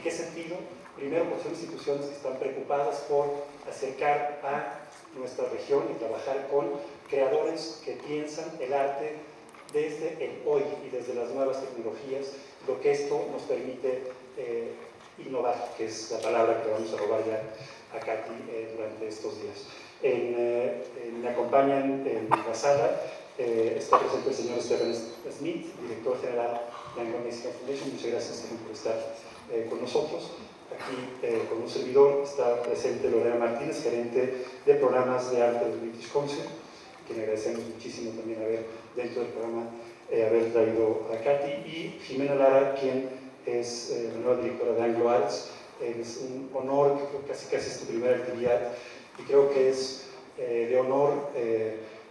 qué sentido? Primero, porque son instituciones que están preocupadas por acercar a nuestra región y trabajar con creadores que piensan el arte desde el hoy y desde las nuevas tecnologías, lo que esto nos permite innovar, que es la palabra que vamos a robar ya a Cathie durante estos días. Me acompañan en la sala, está presente el señor Stephen Smith, director general de Anglo-Mexican Foundation. Muchas gracias, Stephen, por estar con nosotros. Aquí, con un servidor, está presente Lorena Martínez, gerente de programas de arte del British Council, que le agradecemos muchísimo también haber, dentro del programa, haber traído a Cathie, y Jimena Lara, quien es la nueva directora de Anglo Arts. Es un honor, que creo que casi es tu primera actividad, y creo que es de honor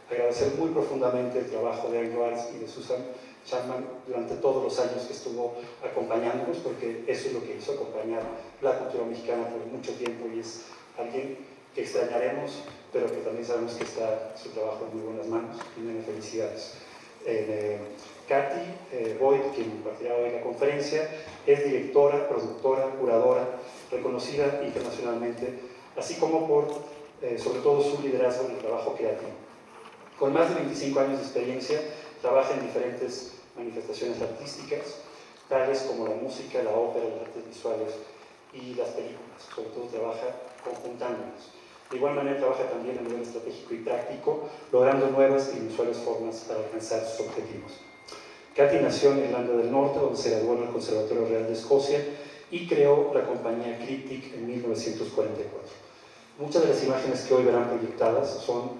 agradecer muy profundamente el trabajo de Anglo Arts y de Susan Chapman durante todos los años que estuvo acompañándonos, porque eso es lo que hizo, acompañar la cultura mexicana por mucho tiempo, y es alguien que extrañaremos, pero que también sabemos que está su trabajo en muy buenas manos. Tienen felicidades. Cathie Boyd, quien impartirá hoy la conferencia, es directora, productora, curadora, reconocida internacionalmente, así como por, sobre todo, su liderazgo en el trabajo creativo. Con más de 25 años de experiencia, trabaja en diferentes manifestaciones artísticas, tales como la música, la ópera, las artes visuales y las películas. Sobre todo trabaja conjuntándolas. De igual manera trabaja también a nivel estratégico y práctico, logrando nuevas e inusuales formas para alcanzar sus objetivos. Cathie nació en Irlanda del Norte, donde se graduó en el Conservatorio Real de Escocia y creó la compañía Cryptic en 1944. Muchas de las imágenes que hoy verán proyectadas son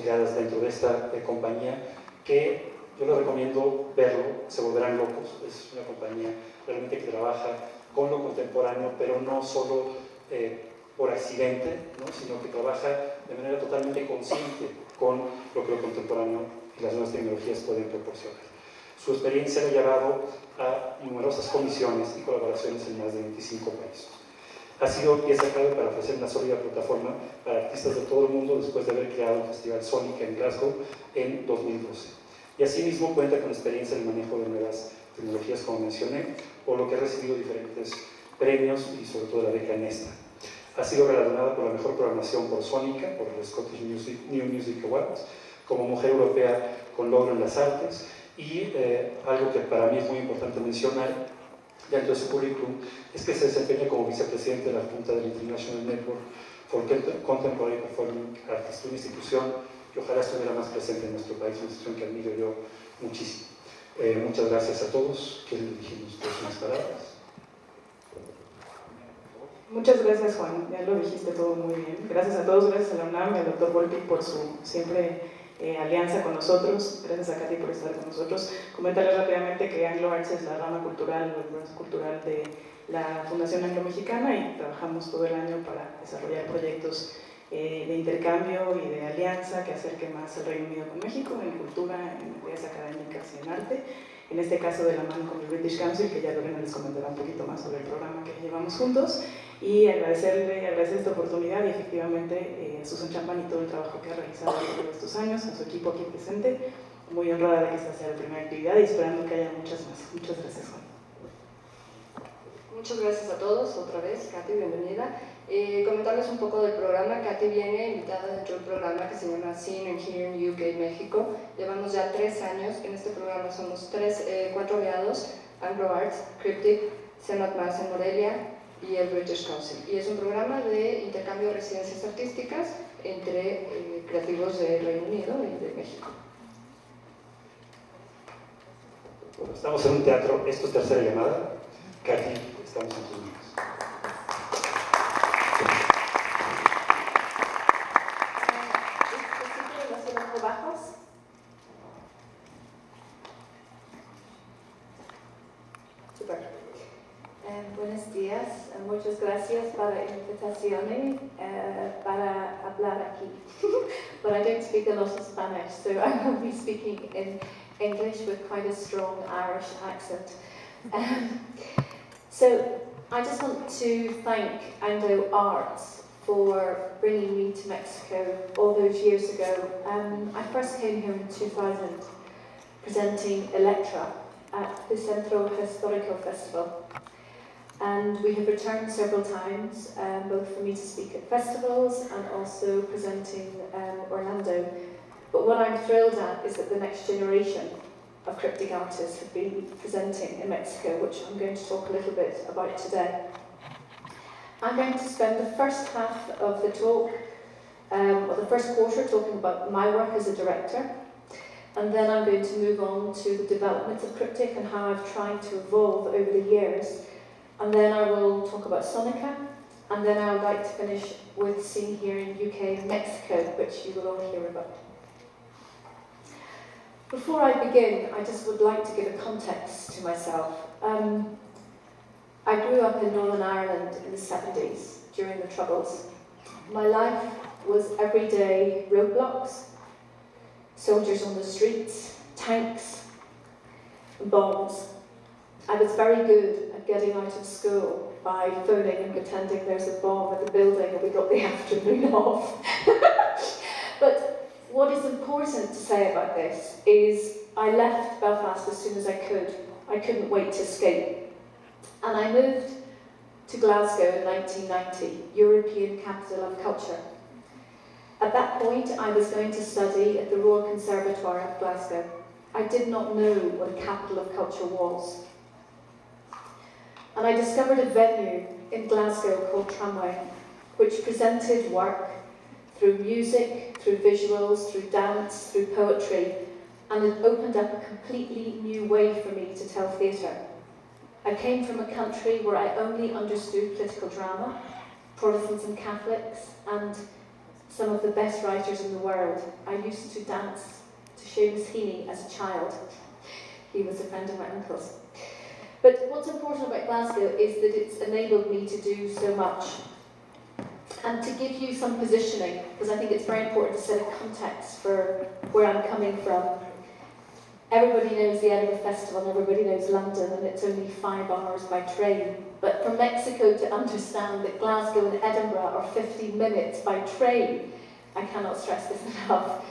creadas dentro de esta compañía, que yo les recomiendo verlo, se volverán locos. Es una compañía realmente que trabaja con lo contemporáneo, pero no solo por accidente, ¿no?, sino que trabaja de manera totalmente consciente con lo que lo contemporáneo y las nuevas tecnologías pueden proporcionar. Su experiencia lo ha llevado a numerosas comisiones y colaboraciones en más de 25 países. Ha sido pieza clave para ofrecer una sólida plataforma para artistas de todo el mundo, después de haber creado el Festival Sónica en Glasgow en 2012. Y asimismo cuenta con experiencia en el manejo de nuevas tecnologías, como mencioné, por lo que ha recibido diferentes premios y sobre todo la beca Nesta. Ha sido galardonada por la mejor programación por Sónica, por el Scottish New Music Awards, como mujer europea con logro en las artes, y algo que para mí es muy importante mencionar dentro de su currículum es que se desempeña como vicepresidente de la Junta del International Network for Contemporary Performing Arts, una institución que ojalá estuviera más presente en nuestro país, una institución que admiro yo muchísimo. Muchas gracias a todos. ¿Quieren dirigirnos unas palabras? Muchas gracias, Juan, ya lo dijiste todo muy bien. Gracias a todos, gracias a la UNAM y al Dr. Volpi por su siempre alianza con nosotros. Gracias a Cathie por estar con nosotros. Comentarles rápidamente que Anglo Arts es la rama cultural o el brazo cultural de la Fundación Anglo-Mexicana, y trabajamos todo el año para desarrollar proyectos de intercambio y de alianza que acerque más el Reino Unido con México en cultura, en actividades académicas y en arte. En este caso de la mano con el British Council, que ya Lorena les comentará un poquito más sobre el programa que llevamos juntos, y agradecer esta oportunidad y efectivamente a Susan Chapman y todo el trabajo que ha realizado a lo largo de estos años, a su equipo aquí presente. Muy honrada de que esta sea la primera actividad y esperando que haya muchas más. Muchas gracias, Juan. Muchas gracias a todos, otra vez, Cathie, bienvenida. Comentarles un poco del programa. Cathie viene invitada dentro del programa que se llama Seen and Here in UK, México. Llevamos ya 3 años en este programa, somos 4 aliados: Anglo Arts, Cryptic, Senat Más en Morelia y el British Council. Y es un programa de intercambio de residencias artísticas entre creativos del Reino Unido y de México. Bueno, estamos en un teatro, esto es tercera llamada. Cathie, estamos en tus manos. Buenos días, muchas gracias por la invitación para hablar aquí. But I don't speak a lot of Spanish, so I will be speaking in English with quite a strong Irish accent. So I just want to thank Anglo Arts for bringing me to Mexico all those years ago. I first came here in 2000, presenting Electra at the Centro Histórico Festival. And we have returned several times, both for me to speak at festivals and also presenting Orlando. But what I'm thrilled at is that the next generation of cryptic artists have been presenting in Mexico, which I'm going to talk a little bit about today. I'm going to spend the first half of the talk, or the first quarter, talking about my work as a director, and then I'm going to move on to the development of cryptic and how I've tried to evolve over the years. And then I will talk about Sonica, and then I would like to finish with scene here in UK and Mexico, which you will all hear about. Before I begin, I just would like to give a context to myself. I grew up in Northern Ireland in the 70s, during the Troubles. My life was everyday roadblocks, soldiers on the streets, tanks, and bombs. I was very good at getting out of school by phoning and pretending there's a bomb at the building and we got the afternoon off. But what is important to say about this is I left Belfast as soon as I could. I couldn't wait to escape. And I moved to Glasgow in 1990, European Capital of Culture. At that point, I was going to study at the Royal Conservatoire of Glasgow. I did not know what a capital of culture was. And I discovered a venue in Glasgow called Tramway, which presented work through music, through visuals, through dance, through poetry, and it opened up a completely new way for me to tell theatre. I came from a country where I only understood political drama, Protestants and Catholics, and some of the best writers in the world. I used to dance to Seamus Heaney as a child. He was a friend of my uncle's. But what's important about Glasgow is that it's enabled me to do so much. And to give you some positioning, because I think it's very important to set a context for where I'm coming from. Everybody knows the Edinburgh Festival and everybody knows London, and it's only 5 hours by train. But from Mexico to understand that Glasgow and Edinburgh are 50 minutes by train, I cannot stress this enough.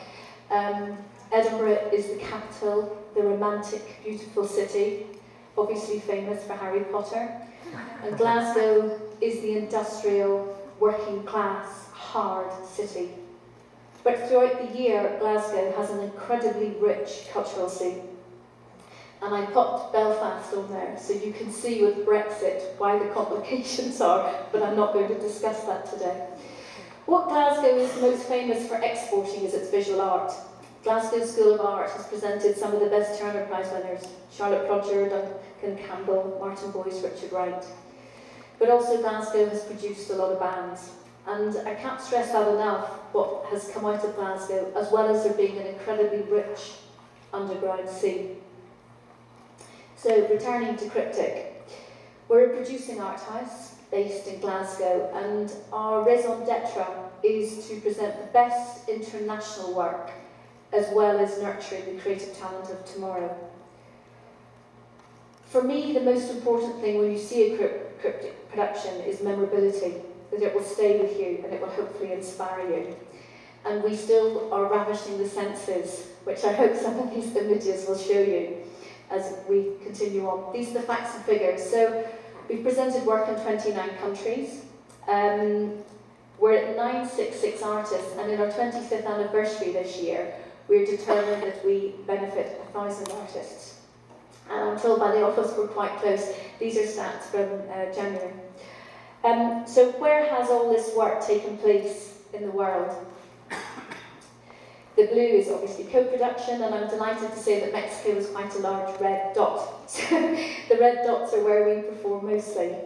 Edinburgh is the capital, the romantic, beautiful city, obviously famous for Harry Potter. And Glasgow is the industrial, working class, hard city. But throughout the year, Glasgow has an incredibly rich cultural scene. And I popped Belfast on there, so you can see with Brexit why the complications are, but I'm not going to discuss that today. What Glasgow is most famous for exporting is its visual art. Glasgow School of Art has presented some of the best Turner Prize winners, Charlotte Prodger, Duncan Campbell, Martin Boyce, Richard Wright. But also Glasgow has produced a lot of bands. And I can't stress that enough, what has come out of Glasgow, as well as there being an incredibly rich underground scene. So, returning to Cryptic, we're a producing art house based in Glasgow, and our raison d'etre is to present the best international work, as well as nurturing the creative talent of tomorrow. For me, the most important thing when you see a cryptic production is memorability, that it will stay with you and it will hopefully inspire you. And we still are ravishing the senses, which I hope some of these images will show you as we continue on. These are the facts and figures. So we've presented work in 29 countries. We're at 966 artists, and in our 25th anniversary this year, we're determined that we benefit 1,000 artists. And I'm told by the office we're quite close. These are stats from January. So where has all this work taken place in the world? The blue is obviously co-production, and I'm delighted to say that Mexico is quite a large red dot. So the red dots are where we perform mostly.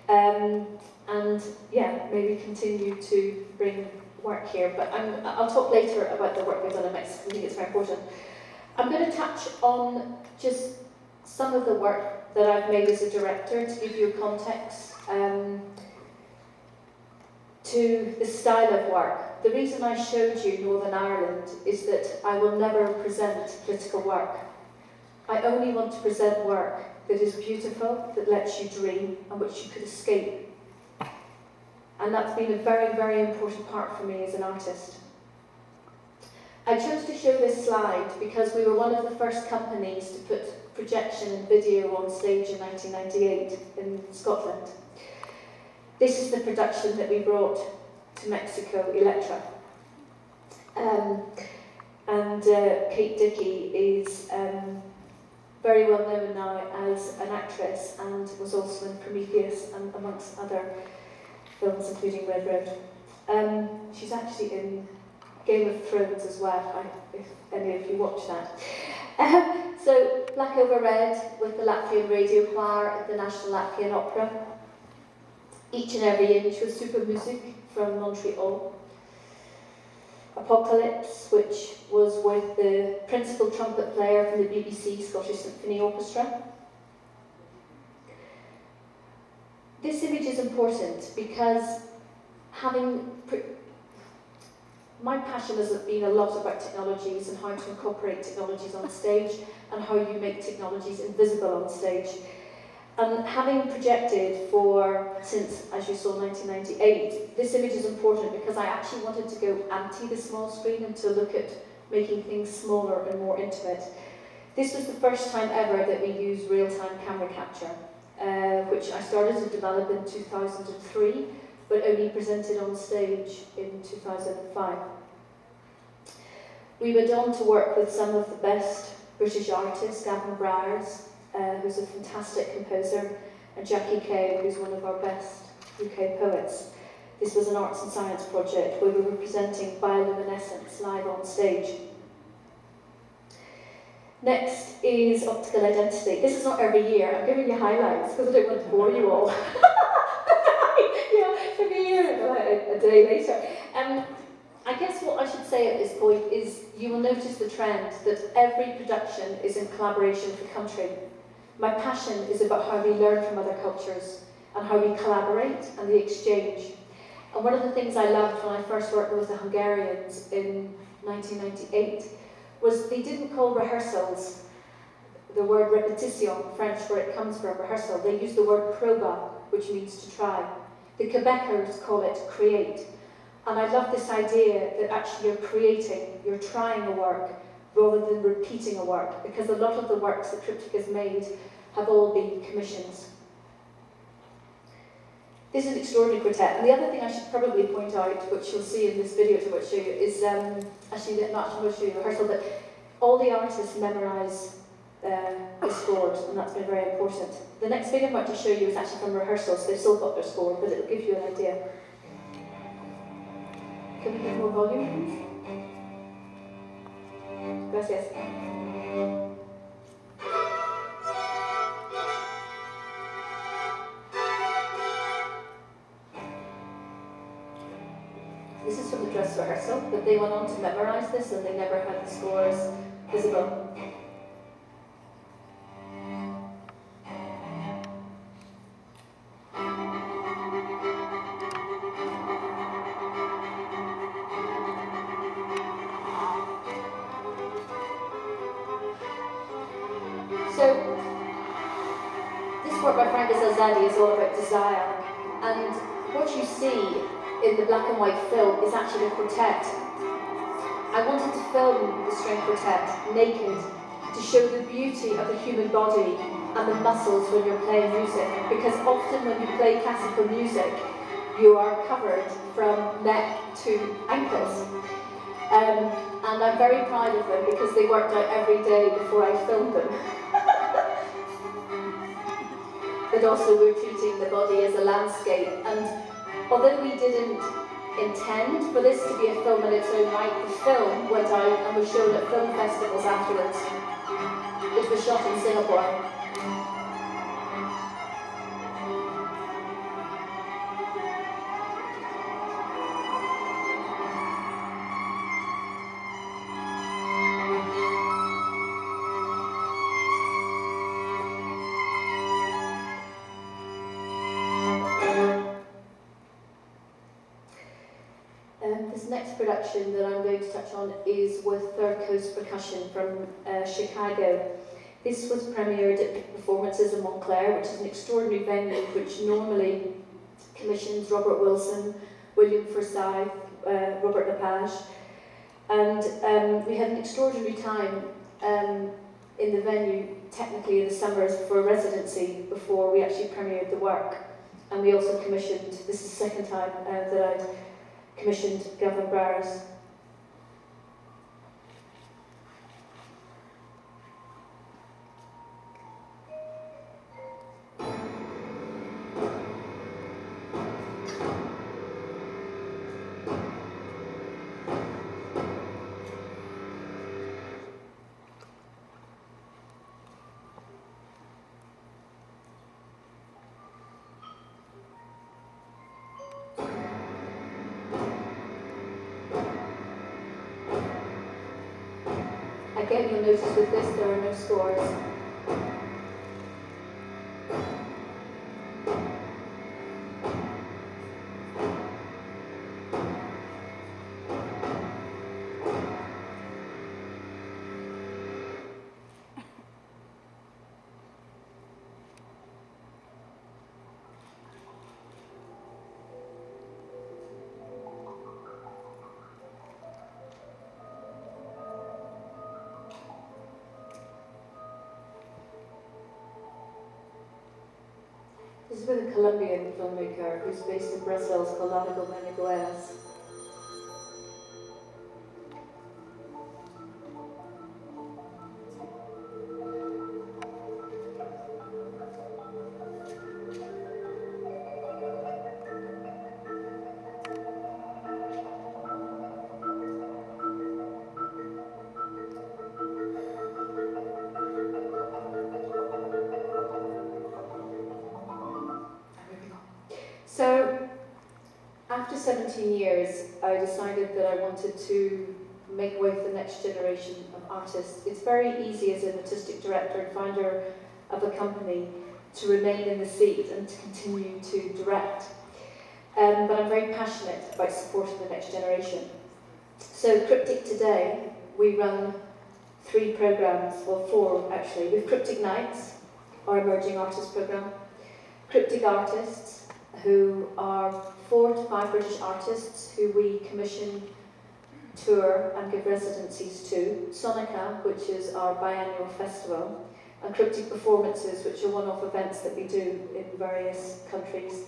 And yeah, maybe continue to bring work here, but I'll talk later about the work we've done in Mexico. I think it's very important. I'm going to touch on just some of the work that I've made as a director to give you a context to the style of work. The reason I showed you Northern Ireland is that I will never present political work. I only want to present work that is beautiful, that lets you dream, and which you could escape. And that's been a very, very important part for me as an artist. I chose to show this slide because we were one of the first companies to put projection and video on stage in 1998 in Scotland. This is the production that we brought to Mexico, Electra. Kate Dickie is very well known now as an actress and was also in Prometheus and amongst other films, including Red Road. She's actually in Game of Thrones as well, if any of you watch that. So, Black Over Red with the Latvian Radio Choir at the National Latvian Opera. Each and Every Inch with Super Music from Montreal. Apocalypse, which was with the principal trumpet player from the BBC Scottish Symphony Orchestra. This image is important because my passion has been a lot about technologies and how to incorporate technologies on stage and how you make technologies invisible on stage. And having projected since, as you saw, 1998, this image is important because I actually wanted to go anti the small screen and to look at making things smaller and more intimate. This was the first time ever that we used real-time camera capture, which I started to develop in 2003, but only presented on stage in 2005. We went on to work with some of the best British artists, Gavin Bryars, who's a fantastic composer, and Jackie Kay, who's one of our best UK poets. This was an arts and science project where we were presenting bioluminescence live on stage. Next is optical identity. This is not every year. I'm giving you highlights because I don't want to bore you all. Every year, a day later. I guess what I should say at this point is you will notice the trend that every production is in collaboration with the country. My passion is about how we learn from other cultures and how we collaborate and the exchange. And one of the things I loved when I first worked with the Hungarians in 1998 was they didn't call rehearsals the word répétition, French where it comes from, rehearsal. They used the word proba, which means to try. The Quebecers call it create. And I love this idea that actually you're trying a work rather than repeating a work, because a lot of the works that Triptych has made have all been commissions. This is an extraordinary quartet. And the other thing I should probably point out, which you'll see in this video to show you, is actually not to show you rehearsal, but all the artists memorise the scores, and that's been very important. The next video I'm about to show you is actually from rehearsals. They've still got their score, but it'll give you an idea. Can we get more volume, please? Gracias. This is from the dress rehearsal, but they went on to memorise this and they never had the scores visible. Is all about desire, and what you see in the black and white film is actually a quartet. I wanted to film the string quartet naked to show the beauty of the human body and the muscles when you're playing music, because often when you play classical music you are covered from neck to ankles. And I'm very proud of them because they worked out every day before I filmed them. But also we're treating the body as a landscape, and although we didn't intend for this to be a film in its own right, the film went out and was shown at film festivals afterwards. It was shot in Singapore. Production that I'm going to touch on is with Third Coast Percussion from Chicago. This was premiered at Peak Performances in Montclair, which is an extraordinary venue which normally commissions Robert Wilson, William Forsyth, Robert Lepage, and we had an extraordinary time in the venue, technically in the summers, for a residency before we actually premiered the work. And we also commissioned, this is the second time that I'd commissioned Gavin Browers. Again, you'll notice with this there are no scores. This is with a Colombian filmmaker who's based in Brussels called Amigo Meniguelas. So, after 17 years, I decided that I wanted to make way for the next generation of artists. It's very easy as an artistic director and founder of a company to remain in the seat and to continue to direct. But I'm very passionate about supporting the next generation. So, Cryptic today, we run 3 programs, well 4 actually. We have Cryptic Nights, our emerging artist program, Cryptic Artists, who are 4 to 5 British artists who we commission, tour and give residencies to, Sonica, which is our biannual festival, and Cryptic Performances, which are one-off events that we do in various countries.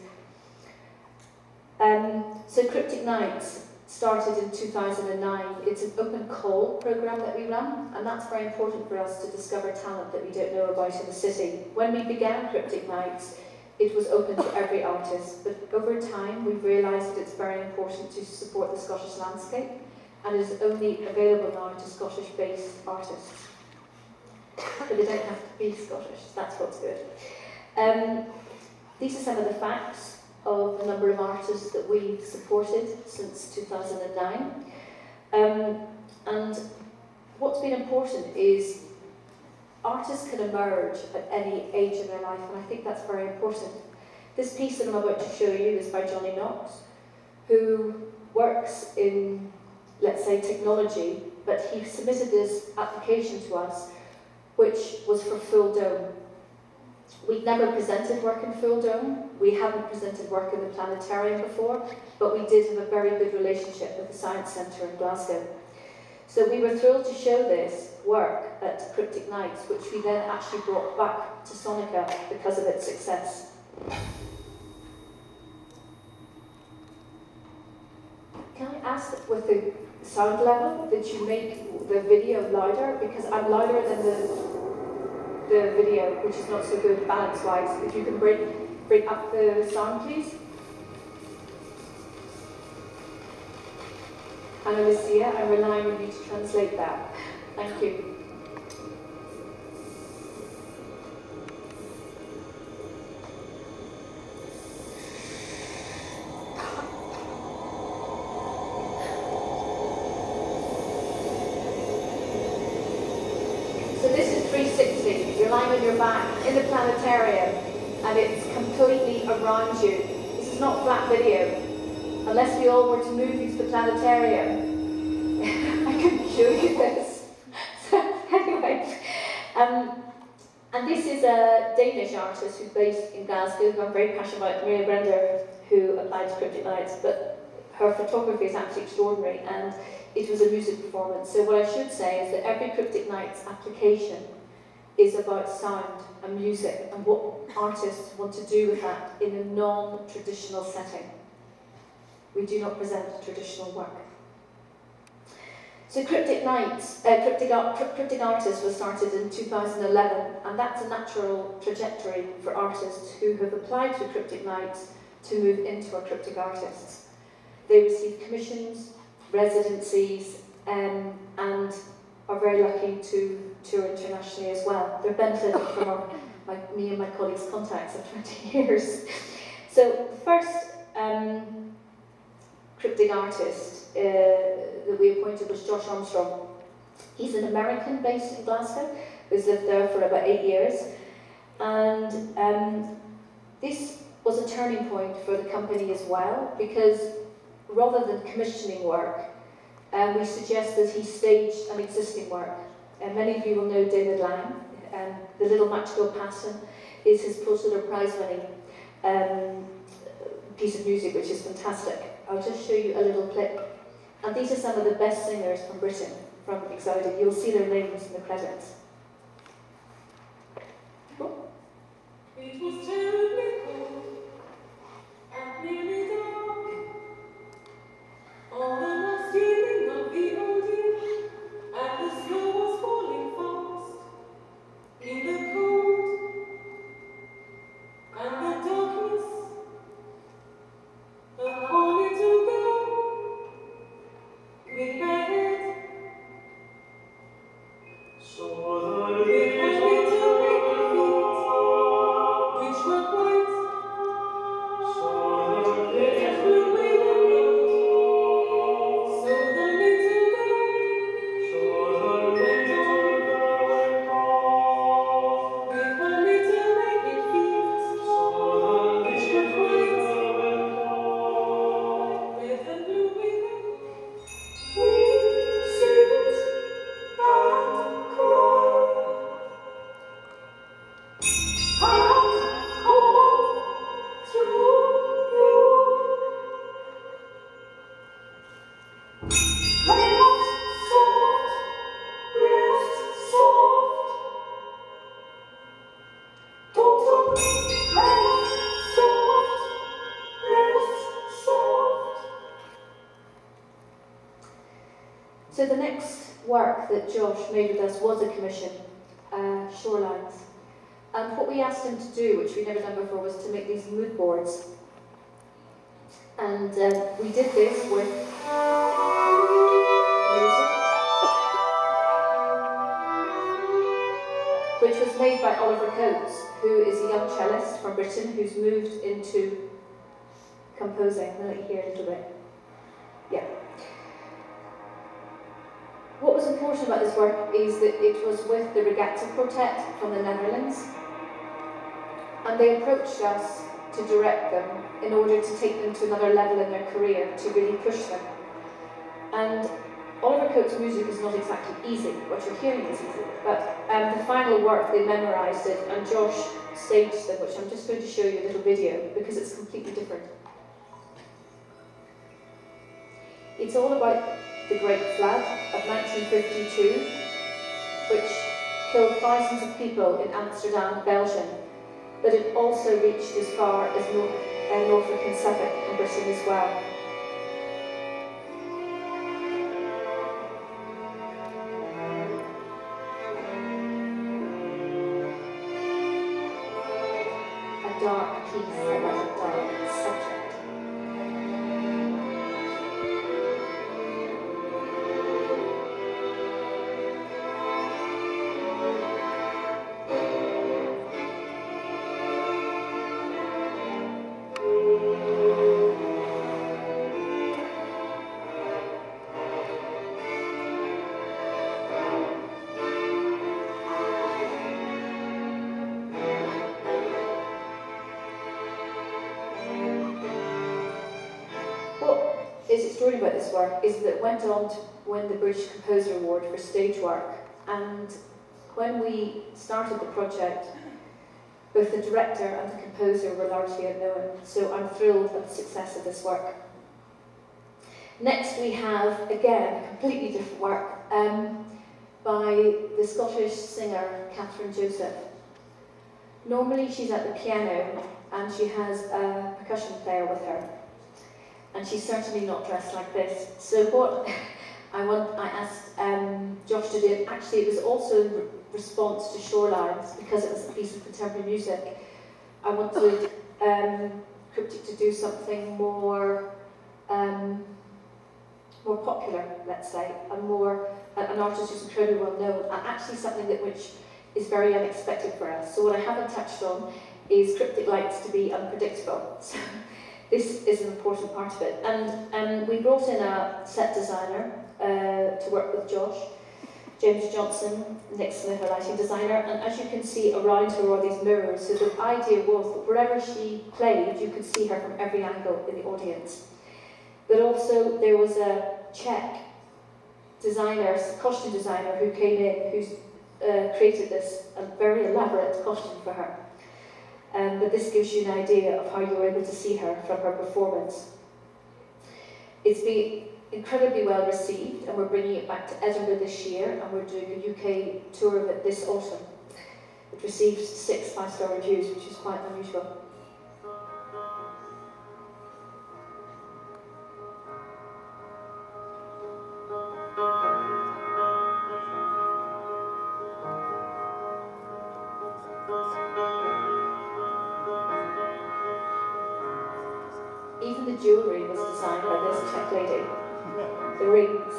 So Cryptic Nights started in 2009. It's an open call programme that we run, and that's very important for us to discover talent that we don't know about in the city. When we began Cryptic Nights, it was open to every artist, but over time we've realised that it's very important to support the Scottish landscape, and it is only available now to Scottish-based artists. But they don't have to be Scottish, that's what's good. These are some of the facts of the number of artists that we've supported since 2009. And what's been important is artists can emerge at any age in their life, and I think that's very important. This piece that I'm about to show you is by Johnny Knox, who works in, let's say, technology, but he submitted this application to us, which was for Full Dome. We'd never presented work in Full Dome. We hadn't presented work in the planetarium before, but we did have a very good relationship with the Science Centre in Glasgow. So we were thrilled to show this work at Cryptic Nights, which we then actually brought back to Sonica because of its success. Can I ask that with the sound level that you make the video louder, because I'm louder than the video, which is not so good balance-wise. If you can bring up the sound, please. And Alicia, I'm relying on you to translate that. Thank you. So this is 360. You're lying on your back in the planetarium, and it's completely around you. This is not flat video. Unless we all were to move you to the planetarium, I couldn't show you this. So anyway, and this is a Danish artist who's based in Glasgow, who I'm very passionate about, Maria Brender, who applied to Cryptic Nights, but her photography is absolutely extraordinary, and it was a music performance. So what I should say is that every Cryptic Nights application is about sound and music and what artists want to do with that in a non-traditional setting. We do not present traditional work. So Cryptic Artists was started in 2011, and that's a natural trajectory for artists who have applied to Cryptic Nights to move into our Cryptic Artists. They receive commissions, residencies, and are very lucky to tour internationally as well. They're benefiting from me and my colleagues' contacts of 20 years. So the first Cryptic Artist that we appointed was Josh Armstrong. He's an American based in Glasgow, who's lived there for about 8 years. And this was a turning point for the company as well, because rather than commissioning work, we suggest that he stage an existing work. And many of you will know David Lang, The Little Match Go Passin' is his Pulitzer Prize-winning piece of music, which is fantastic. I'll just show you a little clip. And these are some of the best singers from Britain, from Excited. You'll see their names in the credits. It was terribly cold and nearly dark on the last evening of the old year, and the snow was falling fast in the cold and the darkness. A poor little girl with her head saw the little which were white, so the little flew away the wind, so the little girl went on, with her little naked feet, which were white, red and blue with we sit and cry. So the next work that Josh made with us was a commission, Shorelines. And what we asked him to do, which we'd never done before, was to make these mood boards. And we did this with music, which was made by Oliver Coates, who is a young cellist from Britain who's moved into composing. I'll let you hear a little bit. Yeah. What was important about this work is that it was with the Regatta Quartet from the Netherlands, and they approached us to direct them in order to take them to another level in their career, to really push them. And Oliver Coates' music is not exactly easy. What you're hearing is easy, but the final work, they memorised it, and Josh staged them, which I'm just going to show you a little video, because it's completely different. It's all about the Great Flood of 1952, which killed thousands of people in Amsterdam, Belgium, but it also reached as far as Norfolk and Suffolk in Britain as well. A dark piece about a dark subject. Story about this work is that it went on to win the British Composer Award for stage work, and when we started the project, both the director and the composer were largely unknown, so I'm thrilled at the success of this work. Next we have, again, a completely different work. by the Scottish singer Catherine Joseph. Normally she's at the piano and she has a percussion player with her. And she's certainly not dressed like this. So what I asked Josh to do, actually it was also in response to Shorelines, because it was a piece of contemporary music. I wanted Cryptic to do something more more popular, let's say, and more an artist who's incredibly well known, and actually something which is very unexpected for us. So what I haven't touched on is Cryptic likes to be unpredictable. So this is an important part of it. And we brought in a set designer to work with Josh, James Johnson, Nick Smith, our lighting designer, and as you can see around her are these mirrors. So the idea was that wherever she played, you could see her from every angle in the audience. But also there was a Czech designer, costume designer, who came in, who's created this very elaborate costume for her. But this gives you an idea of how you were able to see her from her performance. It's been incredibly well received, and we're bringing it back to Edinburgh this year, and we're doing a UK tour of it this autumn. It received 6 5-star reviews, which is quite unusual. Even the jewellery was designed by this Czech lady. The rings.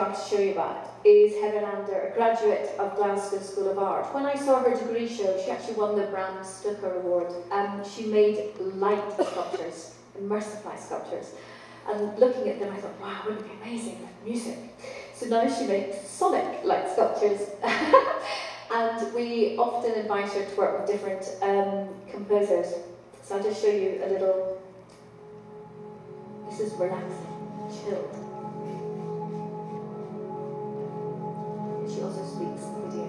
To show you about is Heather Lander, a graduate of Glasgow School of Art. When I saw her degree show, she actually won the Bram Stoker Award. She made light sculptures, immersive light sculptures. And looking at them, I thought, wow, wouldn't it be amazing with music? So now she makes sonic light sculptures. And we often invite her to work with different composers. So I'll just show you a little. This is relaxing, chilled. She also speaks in the video.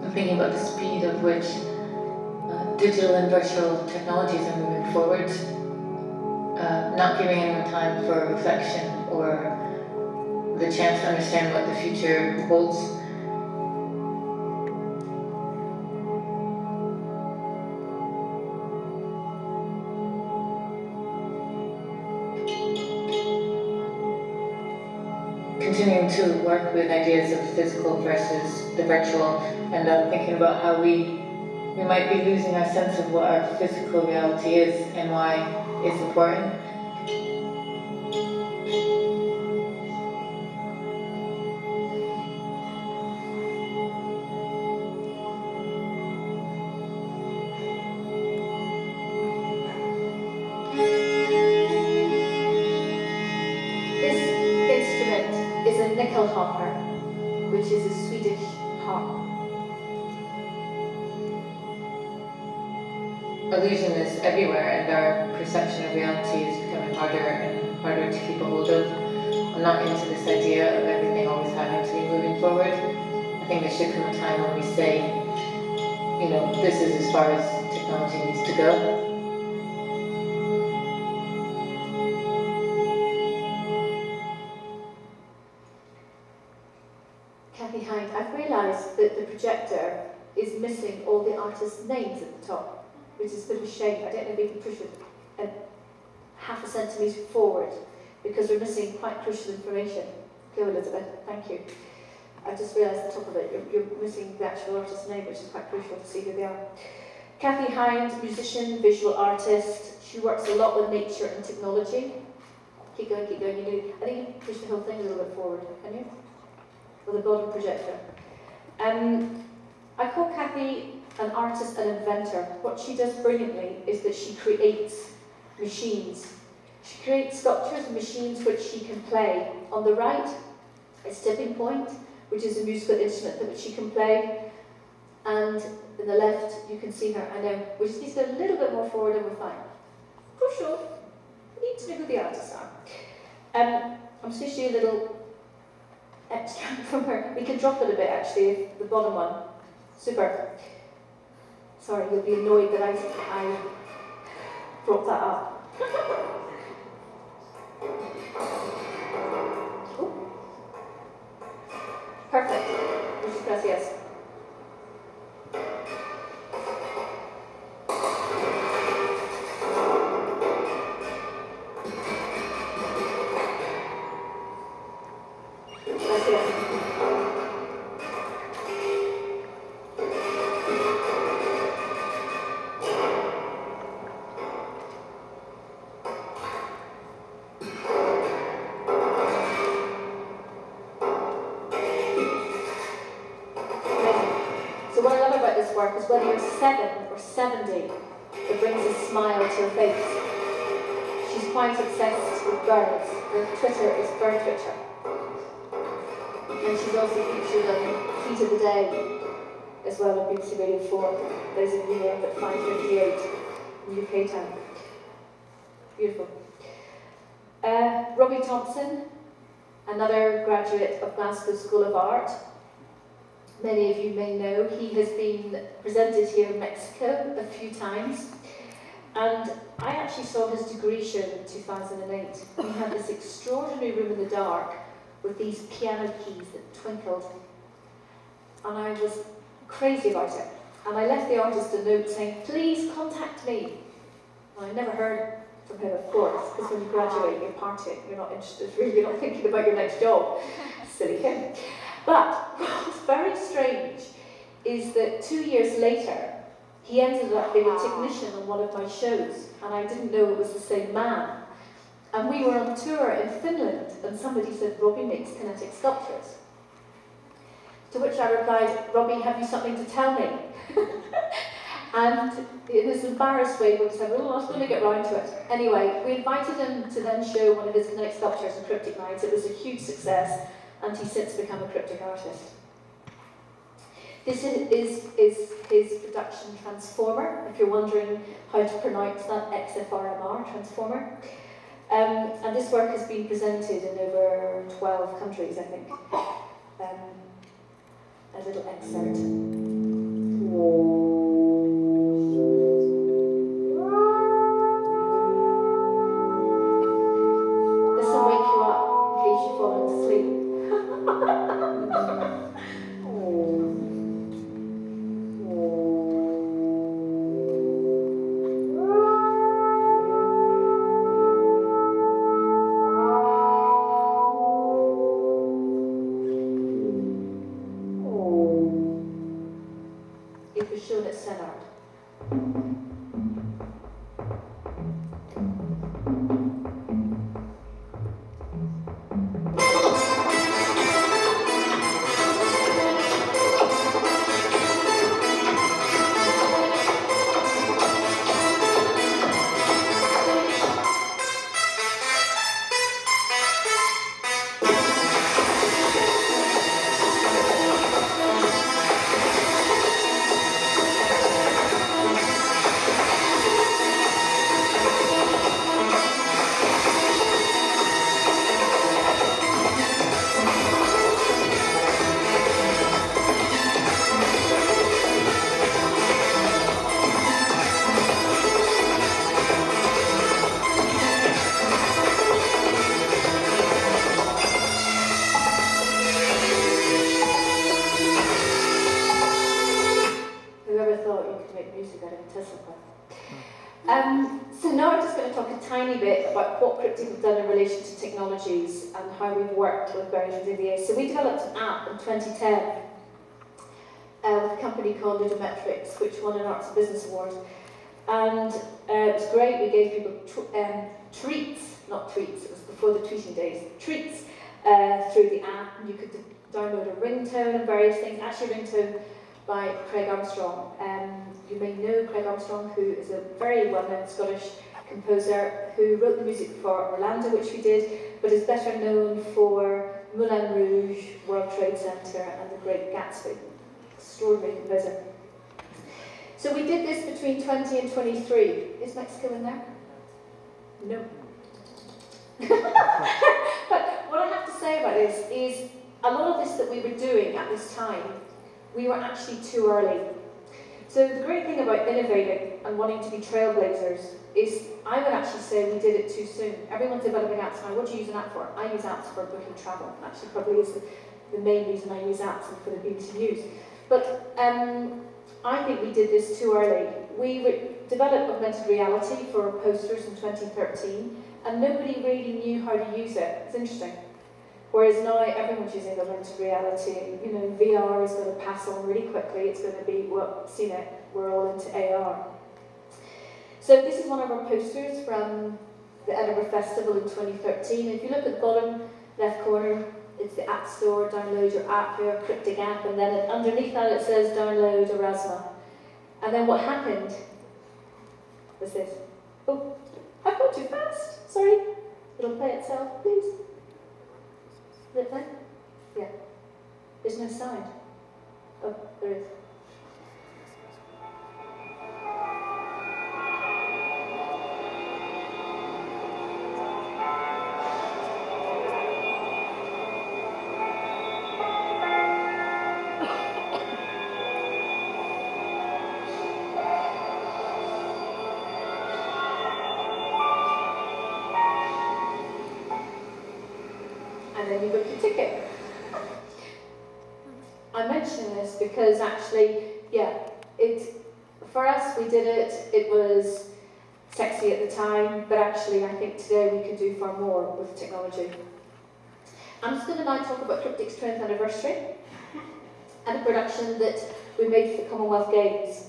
I'm thinking about the speed of which digital and virtual technologies are moving forward, not giving anyone time for reflection or the chance to understand what the future holds. Continuing to work with ideas of physical versus the virtual, and thinking about how we might be losing our sense of what our physical reality is and why it's important. Harper, which is a Swedish harp. Illusion is everywhere, and our perception of reality is becoming harder and harder to keep a hold of. I'm not into this idea of everything always having to be moving forward. I think there should come a time when we say, you know, this is as far as technology needs to go. I've realised that the projector is missing all the artists' names at the top, which is a bit of a shame. I don't know if we can push it half a centimetre forward, because we're missing quite crucial information. Go, Elizabeth, thank you. I just realised at the top of it, you're missing the actual artist's name, which is quite crucial to see who they are. Cathie Hind, musician, visual artist. She works a lot with nature and technology. Keep going, keep going. I think you push the whole thing a little bit forward, can you? With a bottom projector. I call Cathie an artist and inventor. What she does brilliantly is that she creates machines. She creates sculptures and machines which she can play. On the right is Tipping Point, which is a musical instrument that she can play. And in the left, you can see her. I know, we just need to go a little bit more forward and we're fine. Push on. We need to know who the artists are. I'm just going to show you a little extract from her. We can drop it a bit, actually, the bottom one. Super. Sorry, you'll be annoyed that I brought that up. Oh. Perfect. Muchas gracias. Is whether you're 7 or 70, it brings a smile to her face. She's quite obsessed with birds. Her Twitter is Bird Twitcher. And she's also featured on Heat of the Day, as well on BBC Radio 4. Those of you who are up at 5:58 in UK time. Beautiful. Robbie Thompson, another graduate of Glasgow School of Art. Many of you may know he has been presented here in Mexico a few times, and I actually saw his degree show in 2008. He had this extraordinary room in the dark with these piano keys that twinkled, and I was crazy about it. And I left the artist a note saying, please contact me. And I never heard from him, of course, because when you graduate, you're partying, you're not interested, really, you're not thinking about your next job. Silly him. But what's very strange is that 2 years later, he ended up being a technician on one of my shows, and I didn't know it was the same man. And we were on tour in Finland, and somebody said, Robbie makes kinetic sculptures. To which I replied, Robbie, have you something to tell me? And in this embarrassed way, we said, well, I was going to get round to it. Anyway, we invited him to then show one of his kinetic sculptures in Cryptic Nights. It was a huge success, and he's since become a cryptic artist. This is his production Transformer, if you're wondering how to pronounce that, XFRMR, Transformer. And this work has been presented in over 12 countries, I think. A little excerpt. This will wake you up in case you've fallen asleep. It was shown at Senard. So now I'm just going to talk a tiny bit about what Cryptic have done in relation to technologies and how we've worked with Bernard and Didier. So we developed an app in 2010 with a company called Ludometrics, which won an Arts and Business Award. And it was great. We gave people treats, not tweets, it was before the tweeting days, treats through the app. You could download a ringtone and various things. Actually, a ringtone by Craig Armstrong. You may know Craig Armstrong, who is a very well-known Scottish composer who wrote the music for Orlando, which we did, but is better known for Moulin Rouge, World Trade Center, and The Great Gatsby. Extraordinary composer. So we did this between 20 and 23. Is Mexico in there? No. But what I have to say about this is a lot of this that we were doing at this time, we were actually too early. So the great thing about innovating and wanting to be trailblazers is I would actually say we did it too soon. Everyone's developing apps now. What do you use an app for? I use apps for booking travel. Actually, probably is the main reason I use apps and for the BBC News. But I think we did this too early. We developed augmented reality for posters in 2013, and nobody really knew how to use it. It's interesting. Whereas now everyone's using augmented reality. You know, VR is going to pass on really quickly. It's going to be, well, seen it, we're all into AR. So this is one of our posters from the Edinburgh Festival in 2013. If you look at the bottom left corner, it's the App Store, download your app, your cryptic app, and then underneath that it says download Erasmus. And then what happened was this. Oh, I've gone too fast, sorry. It'll play itself, please. Is it playing? Yeah. There's no sound. Oh, there is. And then you book your ticket. I mention this because actually, yeah, for us, we did it, it was sexy at the time, but actually I think today we could do far more with technology. I'm just going to now talk about Cryptic's 20th anniversary and a production that we made for the Commonwealth Games.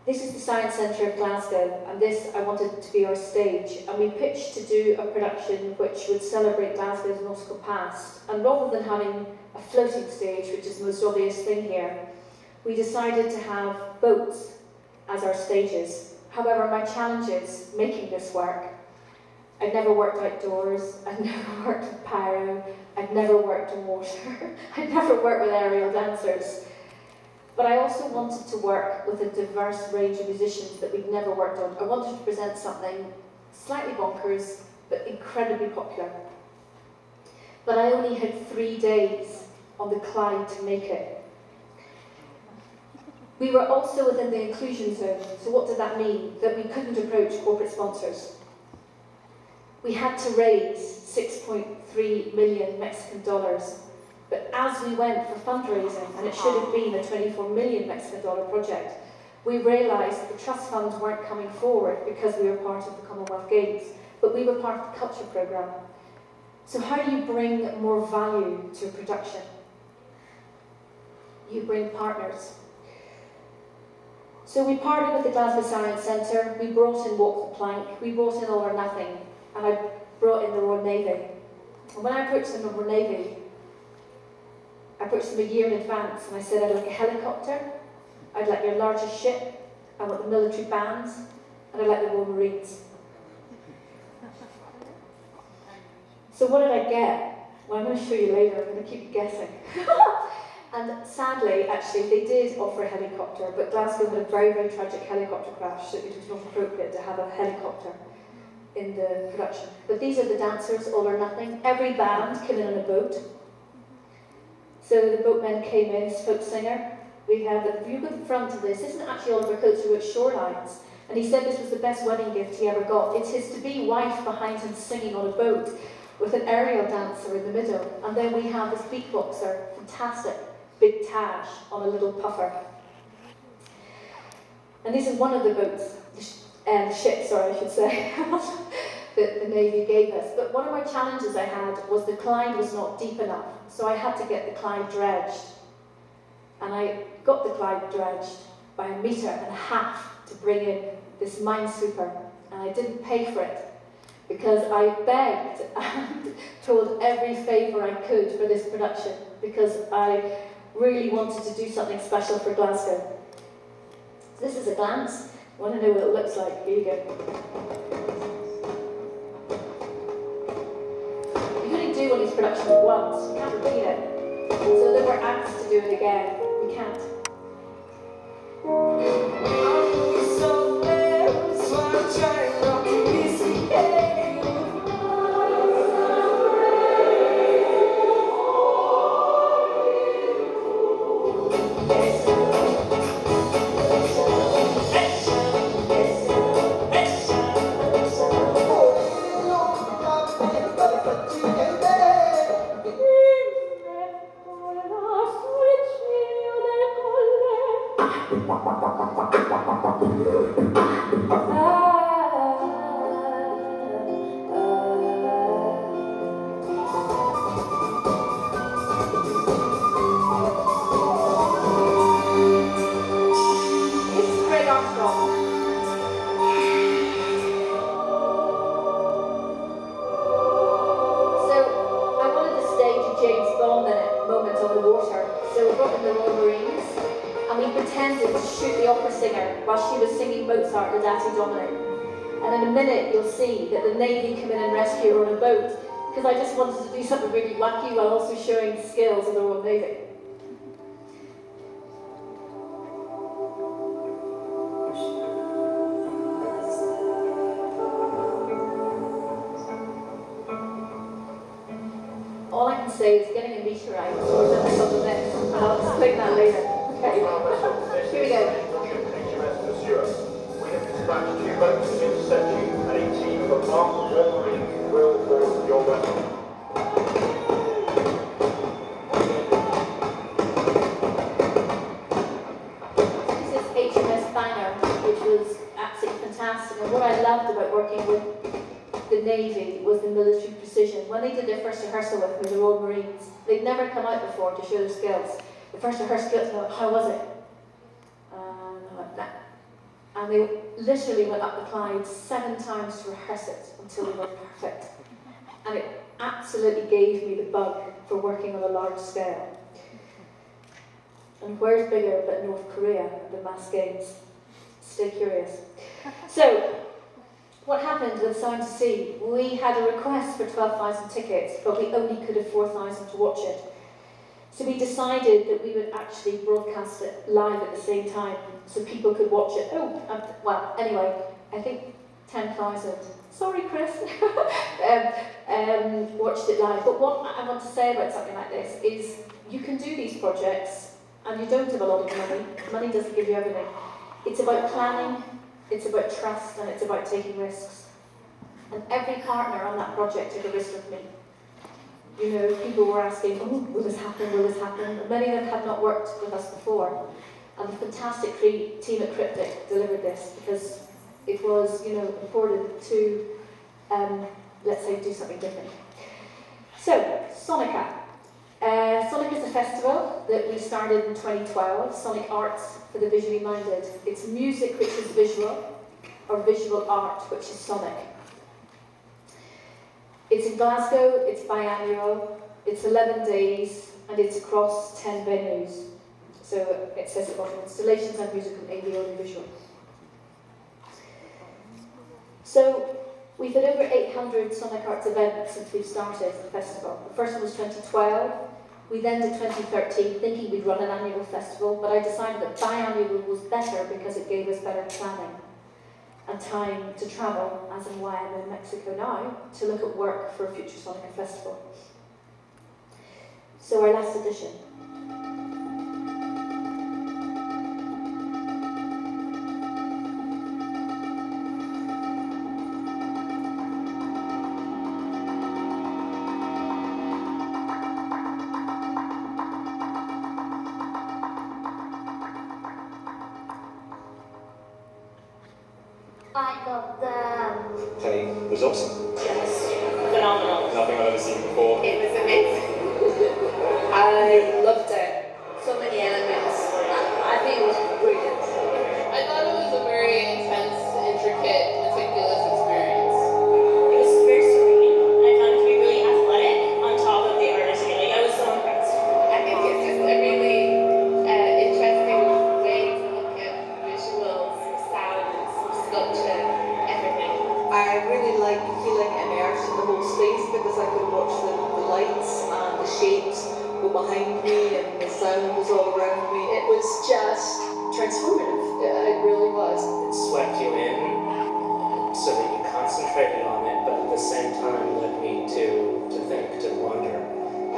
This is the Science Centre of Glasgow, and this I wanted to be our stage. And we pitched to do a production which would celebrate Glasgow's nautical past. And rather than having a floating stage, which is the most obvious thing here, we decided to have boats as our stages. However, my challenges making this work, I'd never worked outdoors, I'd never worked with pyro, I'd never worked in water, I'd never worked with aerial dancers. But I also wanted to work with a diverse range of musicians that we'd never worked on. I wanted to present something slightly bonkers, but incredibly popular. But I only had 3 days on the Clyde to make it. We were also within the inclusion zone, so what did that mean? That we couldn't approach corporate sponsors. We had to raise 6.3 million Mexican dollars. But as we went for fundraising, and it should have been a 24 million Mexican dollar project, we realised that the trust funds weren't coming forward because we were part of the Commonwealth Games, but we were part of the culture programme. So how do you bring more value to a production? You bring partners. So we partnered with the Glasgow Science Centre, we brought in Walk the Plank, we brought in All or Nothing, and I brought in the Royal Navy. And when I approached the Royal Navy, I approached them a year in advance and I said, I'd like a helicopter, I'd like your largest ship, I want the military bands, and I'd like the Royal Marines. So what did I get? Well, I'm going to show you later, I'm going to keep you guessing. And sadly, actually, they did offer a helicopter, but Glasgow had a very, very tragic helicopter crash, so it was not appropriate to have a helicopter in the production. But these are the dancers, All or Nothing. Every band came in on a boat. So the boatmen came in, folk singer. We have, if you go to the front of this isn't actually Oliver Coates who wrote Shorelines, and he said this was the best wedding gift he ever got. It's his to-be wife behind him singing on a boat with an aerial dancer in the middle. And then we have this beatboxer, fantastic, Big Taj on a little puffer. And this is one of the boats, ships, sorry, I should say, that the Navy gave us. But one of my challenges I had was the Clyde was not deep enough, so I had to get the Clyde dredged. And I got the Clyde dredged, by 1.5 meters to bring in this minesweeper, and I didn't pay for it because I begged and told every favour I could for this production because I really wanted to do something special for Glasgow. This is a glance. Want to know what it looks like? Here you go. You can only do one of these productions once. You can't repeat it. So they were asked to do it again. We can't. That the Navy come in and rescue her on a boat because I just wanted to do something really wacky while also showing the skills of the Royal Navy. All I can say is getting a meteorite or something of this, and I'll explain that later. Okay, here we go. Dispatched 2 boats to intercept you, and a team of armed Royal Marines will board your vessel. This is HMS Banger, which was absolutely fantastic. And what I loved about working with the Navy was the military precision. When they did their first rehearsal with me, the Royal Marines, they'd never come out before to show their skills. The first rehearsal, how was it? And they literally went up the Clyde 7 times to rehearse it until they were perfect. And it absolutely gave me the bug for working on a large scale. And where's bigger but North Korea, the mass games? Stay curious. So, what happened with Sound to Sea? We had a request for 12,000 tickets, but we only could have 4,000 to watch it. So we decided that we would actually broadcast it live at the same time so people could watch it. Well, anyway, I think 10,000, sorry Chris, watched it live. But what I want to say about something like this is you can do these projects and you don't have a lot of money. Money doesn't give you everything. It's about planning, it's about trust, and it's about taking risks. And every partner on that project took a risk with me. You know, people were asking, oh, will this happen, will this happen? And many of them had not worked with us before. And the fantastic team at Cryptic delivered this because it was, you know, important to, let's say, do something different. So, Sonica. Sonic is a festival that we started in 2012, Sonic Arts for the Visually Minded. It's music which is visual, or visual art which is sonic. It's in Glasgow, it's biannual, it's 11 days, and it's across 10 venues. So it says at the bottom, installations and musical and audio visual. So we've had over 800 Sonic Arts events since we've started the festival. The first one was 2012. We then did 2013, thinking we'd run an annual festival, but I decided that biannual was better because it gave us better planning and time to travel, as and when I'm in Mexico now, to look at work for a future Sonic Festival. So our last edition. I got the... Penny was awesome. Yes, phenomenal. Nothing I've ever seen before. It was amazing. I loved it. So many elements. I think it was brilliant. behind me and the sound was all around me. It was just transformative. It really was. It swept you in so that you concentrated on it, but at the same time led me to think, to wonder.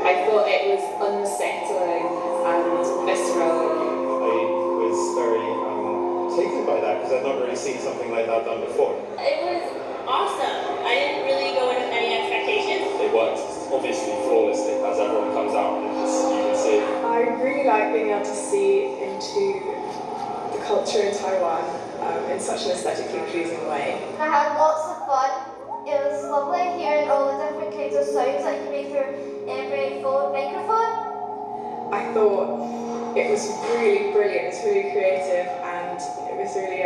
I thought it was unsettling and visceral. I was very taken by that because I'd not really seen something like that done before. It was awesome. I didn't really go in with any expectations. It worked obviously flawlessly as everyone comes out and you can see. I really like being able to see into the culture in Taiwan in such an aesthetically pleasing way. I had lots of fun. It was lovely hearing all the different kinds of sounds that you make through every phone microphone. I thought it was really brilliant, it's really creative, and it was really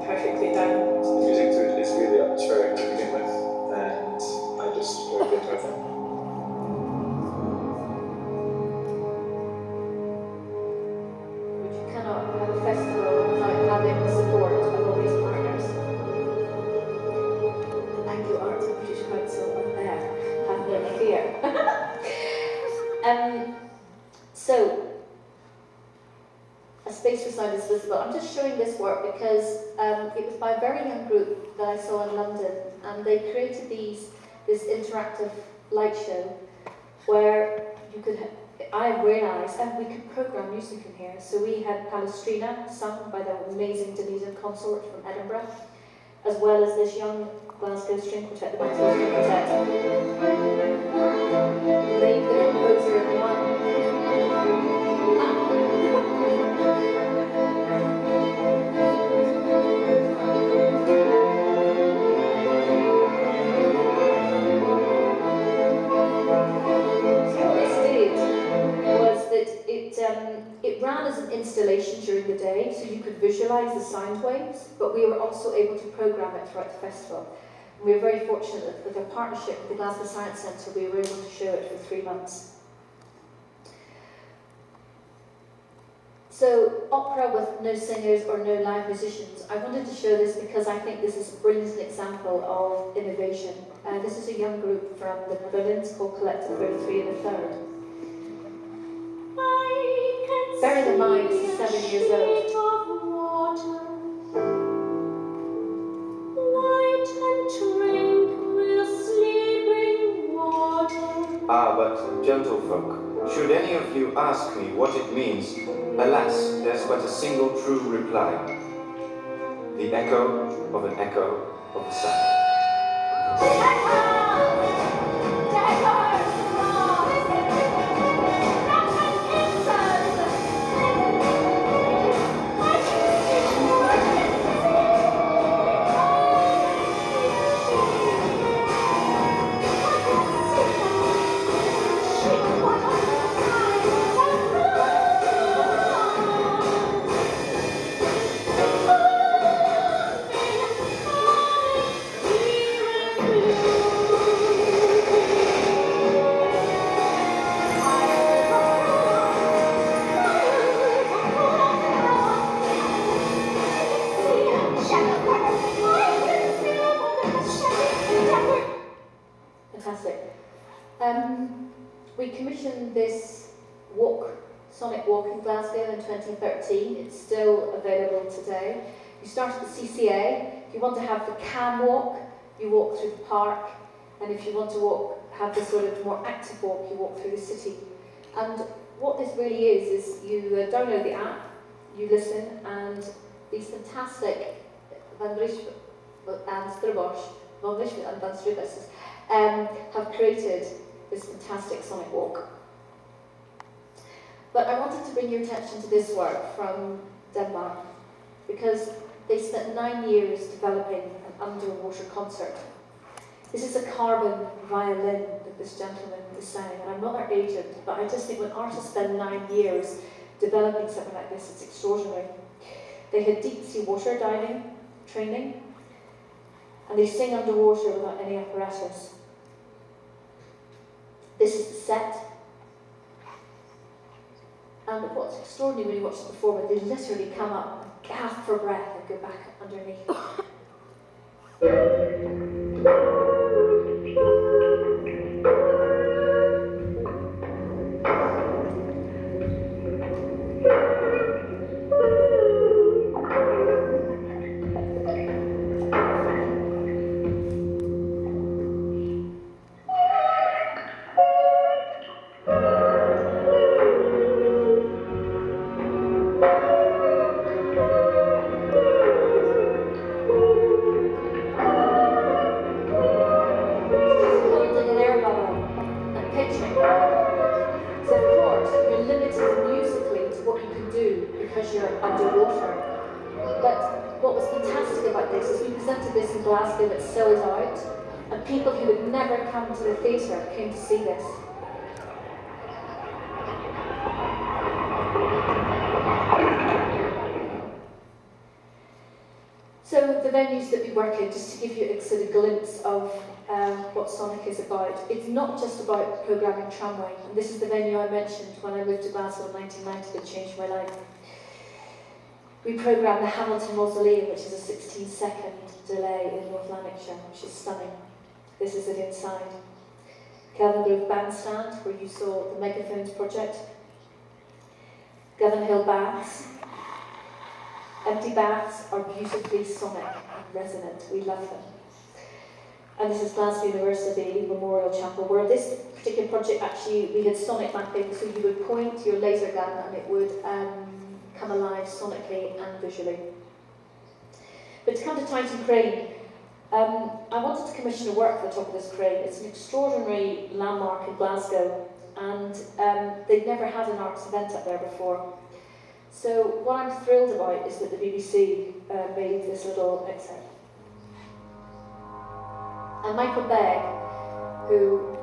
perfectly done. The music to it is really atmospheric to begin with, and I just loved it with it. Which you cannot have a festival without having the support of all these partners. Thank you, Arts and British Council, are there. Have no fear. So, a space for sound is visible. I'm just showing this work because it was by a very young group that I saw in London, and they created this interactive light show where you could, I realised, and we could program music in here. So we had Palestrina, sung by the amazing Dunedin consort from Edinburgh, as well as this young Glasgow string quartet, the Glasgow string quartet. The composer in one. It ran as an installation during the day, so you could visualise the sound waves, but we were also able to programme it throughout the festival. And we were very fortunate that with our partnership with the Glasgow Science Centre, we were able to show it for 3 months. So, opera with no singers or no live musicians. I wanted to show this because I think this is a brilliant example of innovation. This is a young group from the Netherlands called Collective 33 and a Third. Bearing in mind, this is 7 years old. Ah, but gentlefolk, should any of you ask me what it means, alas, there's but a single true reply. The echo of an echo of a sound. We commissioned this sonic walk in Glasgow in 2013. It's still available today. You start at the CCA. If you want to have the cam walk, you walk through the park. And if you want to have this sort of more active walk, you walk through the city. And what this really is you download the app, you listen, and these fantastic Van Riesch and Strubos have created this fantastic sonic walk. But I wanted to bring your attention to this work from Denmark because they spent 9 years developing an underwater concert. This is a carbon violin that this gentleman is saying, and I'm not their agent, but I just think when artists spend 9 years developing something like this, it's extraordinary. They had deep sea water diving training, and they sing underwater without any apparatus. This is the set. And what's extraordinary when you watch the performance, they literally come up and gasp for breath and go back underneath. submerge underwater. But what was fantastic about this is we presented this in Glasgow, it sold out, and people who would never come to the theatre came to see this. So the venues that we work in, just to give you a sort of glimpse of what Sonic is about, it's not just about programming tramway, and this is the venue I mentioned when I moved to Glasgow in 1990 that changed my life. We programme the Hamilton Mausoleum, which is a 16-second delay in North Lanarkshire, which is stunning. This is it inside. Kelvin Grove Bandstand, where you saw the Megaphones project. Govan Hill Baths. Empty baths are beautifully sonic and resonant. We love them. And this is Glasgow University Memorial Chapel, where this particular project actually, we had sonic mapping, so you would point your laser gun and it would come alive sonically and visually. But to come to Titan Crane, I wanted to commission a work for the top of this crane. It's an extraordinary landmark in Glasgow, and they've never had an arts event up there before. So what I'm thrilled about is that the BBC made this little excerpt. And Michael Begg, who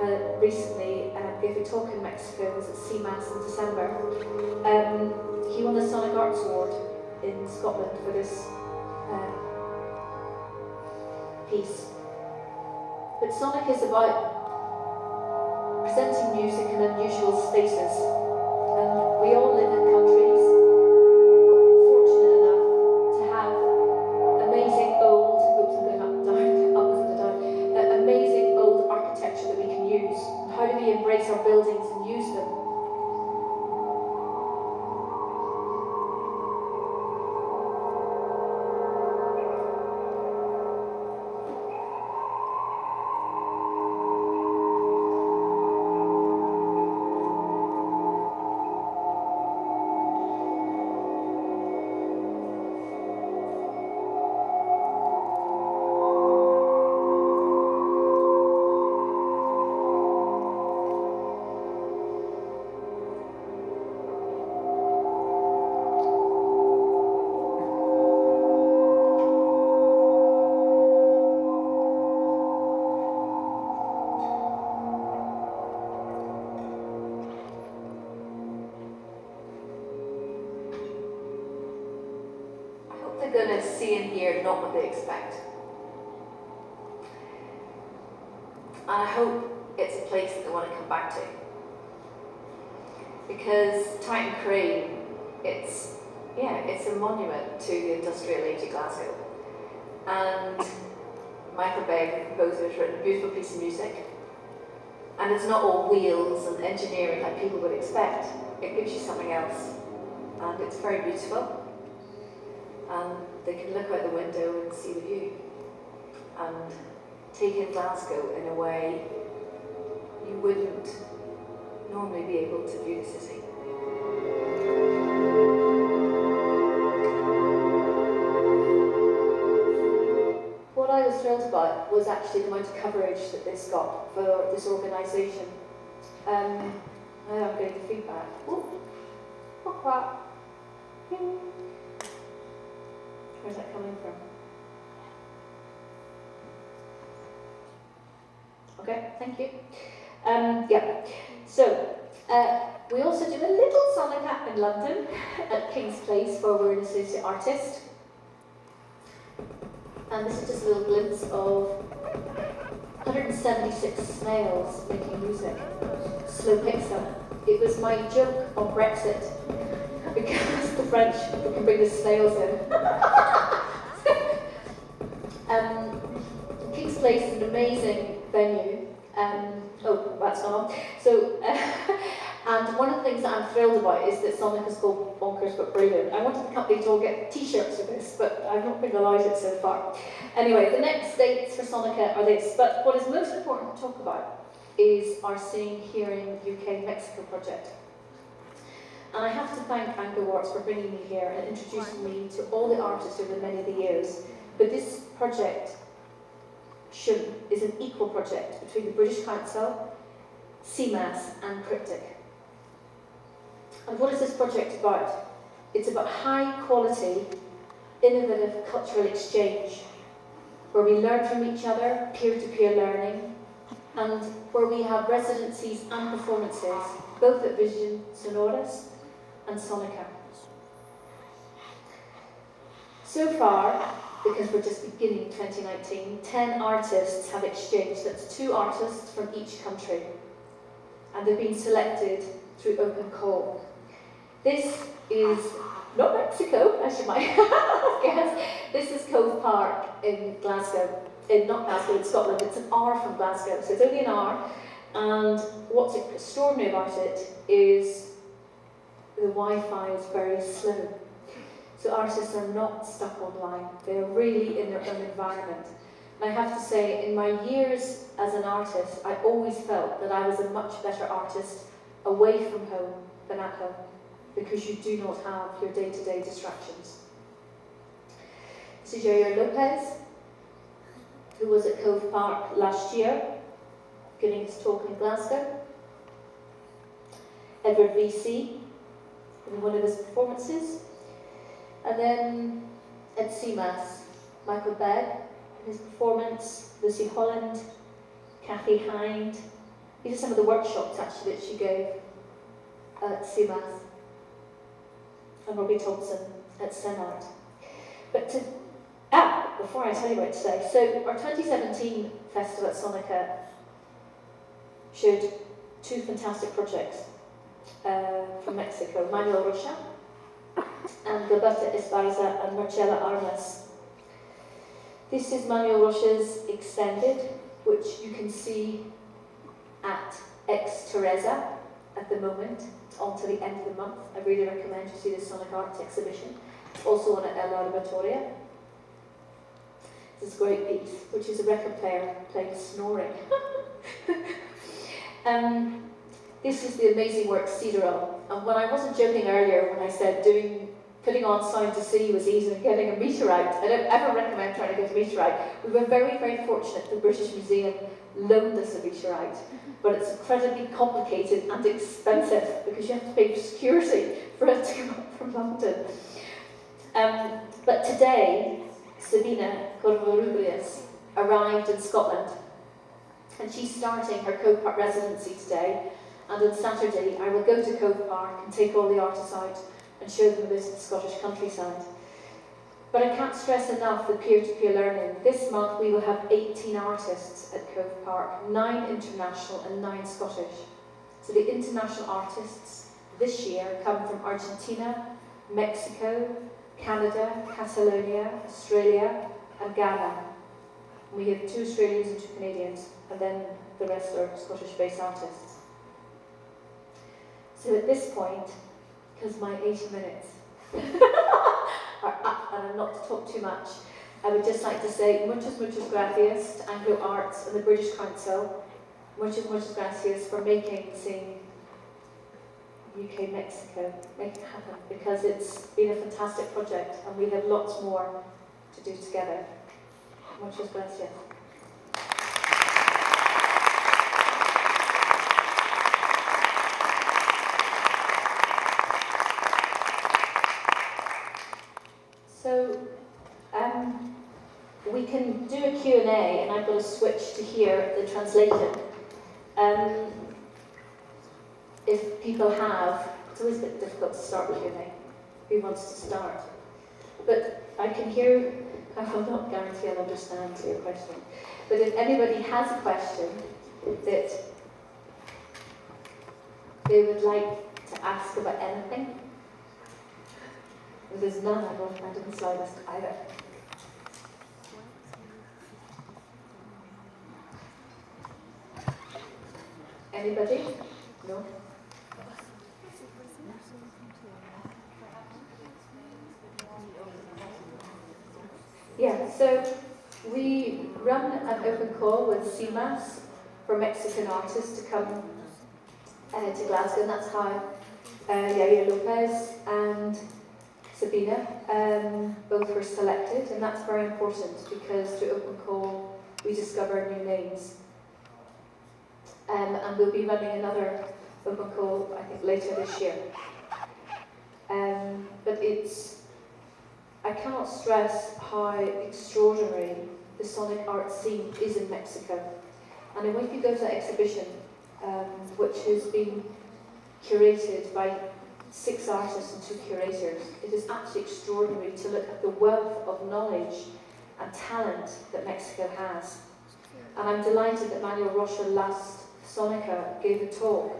had recently gave a talk in Mexico, was at CMAS in December, he won the Sonic Arts Award in Scotland for this piece. But Sonic is about presenting music in unusual spaces. And we all live in countries who are fortunate enough to have amazing old, amazing old architecture that we can use. How do we embrace our buildings and use them? Going to see and hear not what they expect. And I hope it's a place that they want to come back to. Because Titan Crane, it's a monument to the industrial age of Glasgow. And Michael Begg, the composer, has written a beautiful piece of music. And it's not all wheels and engineering like people would expect. It gives you something else. And it's very beautiful. And they can look out the window and see the view and take in Glasgow in a way you wouldn't normally be able to view the city. What I was thrilled about was actually the amount of coverage that this got for this organisation. Now I'm getting the feedback. Where's that coming from? Okay, thank you. Yeah, so we also do a little Sonic app in London at King's Place, where we're an associate artist. And this is just a little glimpse of 176 snails making music. Slow pixel. It was my joke on Brexit, because the French can bring the snails in. King's Place is an amazing venue. Oh, that's gone on. So, and one of the things that I'm thrilled about is that Sonic is called Bonkers but Brilliant. I wanted the company to all get t-shirts for this, but I've not been allowed it so far. Anyway, the next dates for Sonica are this, but what is most important to talk about is our Seeing, Hearing UK Mexico project. And I have to thank Anglo Arts for bringing me here and introducing me to all the artists over many of the years. But this project is an equal project between the British Council, CMAS and Cryptic. And what is this project about? It's about high quality, innovative cultural exchange, where we learn from each other, peer-to-peer learning, and where we have residencies and performances, both at Vision Sonoras and Sonica. So far, because we're just beginning 2019, 10 artists have exchanged. That's 2 artists from each country. And they've been selected through open call. This is not Mexico, as you might have guessed. This is Cove Park in Glasgow. Not Glasgow, in Scotland. It's an hour from Glasgow, so it's only an hour. And what's extraordinary about it is the Wi-Fi is very slow. So artists are not stuck online. They're really in their own environment. And I have to say, in my years as an artist, I always felt that I was a much better artist away from home than at home, because you do not have your day-to-day distractions. This is Jair Lopez, who was at Cove Park last year, giving his talk in Glasgow. Edward VC, in one of his performances. And then at CMAS, Michael Begg, in his performance, Lucy Holland, Cathie Hind. These are some of the workshops, actually, that she gave at CMAS. And Robbie Thompson at Senart. But before I tell you what to say, so our 2017 festival at Sonica showed 2 fantastic projects from Mexico, Manuel Rocha and Gilberto Esparza and Marcela Armas. This is Manuel Rocha's Extended, which you can see at Ex Teresa at the moment. It's on to the end of the month. I really recommend you see the Sonic Arts exhibition. It's also on at El Armatoria. This is a great piece, which is a record player playing snoring. This is the amazing work Cedarel. And when I wasn't joking earlier when I said putting on Sound to Sea was easy and getting a meteorite, I don't ever recommend trying to get a meteorite. We were very, very fortunate the British Museum loaned us a meteorite, but it's incredibly complicated and expensive because you have to pay for security for it to come up from London. But today, Sabina Corvo-Rubrias arrived in Scotland, and she's starting her Cove Park residency today. And on Saturday, I will go to Cove Park and take all the artists out and show them a bit of the Scottish countryside. But I can't stress enough the peer-to-peer learning. This month we will have 18 artists at Cove Park, 9 international and 9 Scottish. So the international artists this year come from Argentina, Mexico, Canada, Catalonia, Australia and Ghana. We have 2 Australians and 2 Canadians, and then the rest are Scottish-based artists. So at this point, because my 80 minutes are up and I'm not to talk too much, I would just like to say muchas gracias to Anglo Arts and the British Council. Muchas gracias for making Sing UK Mexico make it happen, because it's been a fantastic project and we have lots more to do together. Muchas gracias. So we can do a Q&A, and I've got to switch to hear the translation. If people have, it's always a bit difficult to start with Q&A. Who wants to start? But I can hear, I will not guarantee I'll understand your question. But if anybody has a question that they would like to ask about anything, if there's none, I won't find in the slightest either. Anybody? No? Yeah, so we run an open call with CMAS for Mexican artists to come to Glasgow, and that's how Yair Lopez and Sabina both were selected, and that's very important because through open call we discover new names. And we'll be running another open call, I think, later this year. But I cannot stress how extraordinary the sonic art scene is in Mexico. And if you go to the exhibition, which has been curated by 6 artists and 2 curators, it is absolutely extraordinary to look at the wealth of knowledge and talent that Mexico has. And I'm delighted that Manuel Rocha last Sonica gave a talk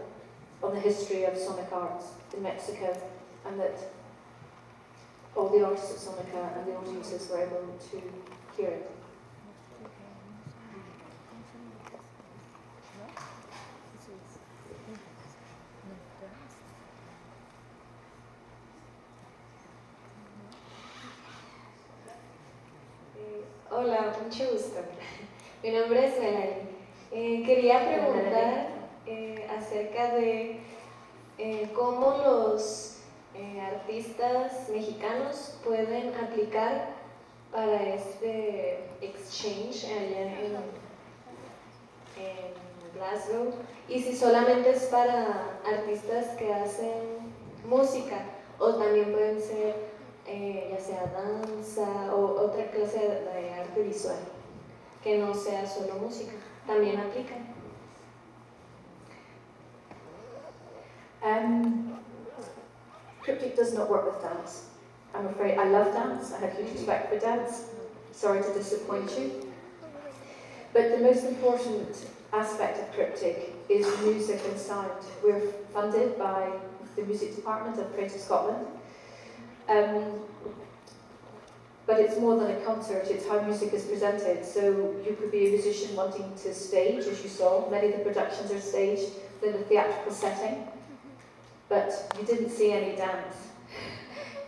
on the history of sonic arts in Mexico, and that all the artists at Sonica and the audiences were able to hear it. Hola, mucho gusto. Mi nombre es Melanie. Quería preguntar acerca de cómo los artistas mexicanos pueden aplicar para este exchange allá en Glasgow, y si solamente es para artistas que hacen música o también pueden ser ya sea danza o otra clase de arte visual, que no sea solo música, también aplican. Cryptic does not work with dance. I'm afraid. I love dance. I have huge respect for dance. Sorry to disappoint you. But the most important aspect of Cryptic is music and sound. We're funded by the music department of Creative Scotland. But it's more than a concert, it's how music is presented. So you could be a musician wanting to stage, as you saw. Many of the productions are staged in a theatrical setting, but you didn't see any dance.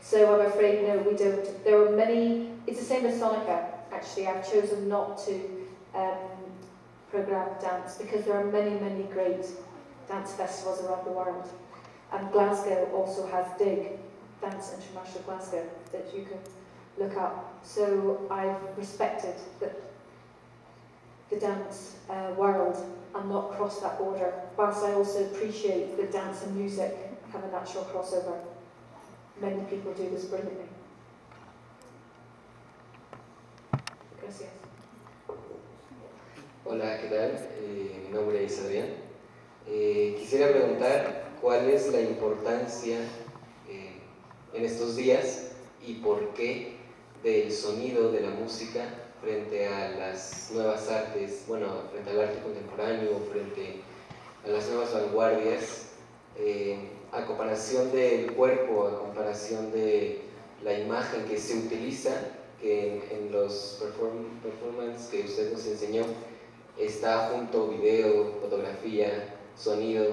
So I'm afraid, no, we don't. There are many, it's the same as Sonica, actually. I've chosen not to program dance because there are many, many great dance festivals around the world. And Glasgow also has DIG, Dance International Glasgow, that you can look up. So I've respected that the dance world and not crossed that border, whilst I also appreciate that dance and music have a natural crossover. Many people do this brilliantly. Gracias. Hola, ¿qué tal? Mi nombre es Adrián. Quisiera preguntar cuál es la importancia en estos días y por qué del sonido de la música frente a las nuevas artes, bueno, frente al arte contemporáneo, frente a las nuevas vanguardias, a comparación del cuerpo, a comparación de la imagen que se utiliza, que en los performances que usted nos enseñó está junto video, fotografía, sonido,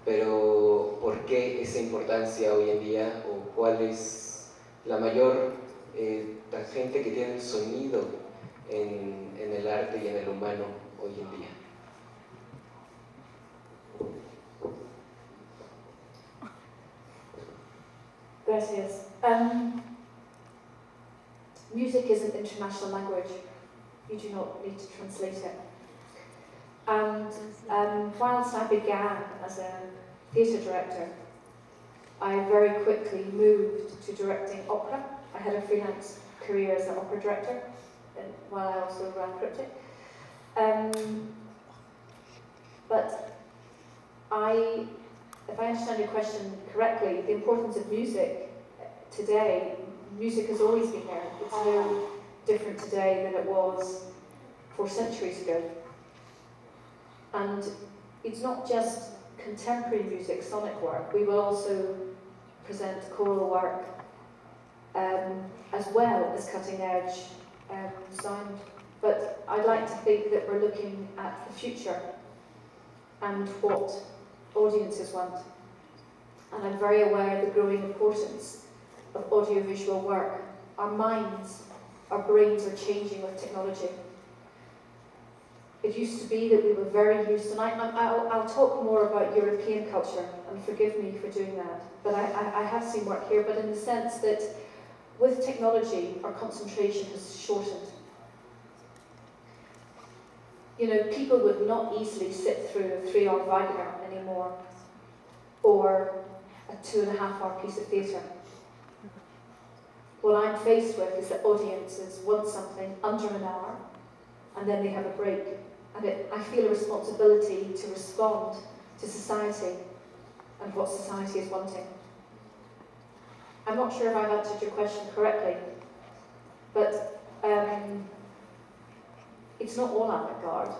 pero ¿por qué esa importancia hoy en día, o cuál es la mayor tangente que tiene el sonido en el arte y en el humano hoy en día? Gracias. Music is an international language. You do not need to translate it. And whilst I began as a theatre director, I very quickly moved to directing opera. I had a freelance career as an opera director, while I also ran Cryptic. But if I understand your question correctly, the importance of music today, music has always been there. It's no different today than it was 4 centuries ago. And it's not just contemporary music, sonic work. We will also present choral work as well as cutting edge sound. But I'd like to think that we're looking at the future and what audiences want. And I'm very aware of the growing importance of audiovisual work. Our minds, our brains are changing with technology. It used to be that we were very used, and I'll talk more about European culture, and forgive me for doing that, but I have seen work here, but in the sense that with technology, our concentration has shortened. You know, people would not easily sit through a 3-hour Wagner anymore, or a 2.5-hour piece of theatre. What I'm faced with is that audiences want something under an hour, and then they have a break. And I feel a responsibility to respond to society and what society is wanting. I'm not sure if I've answered your question correctly, but it's not all avant-garde.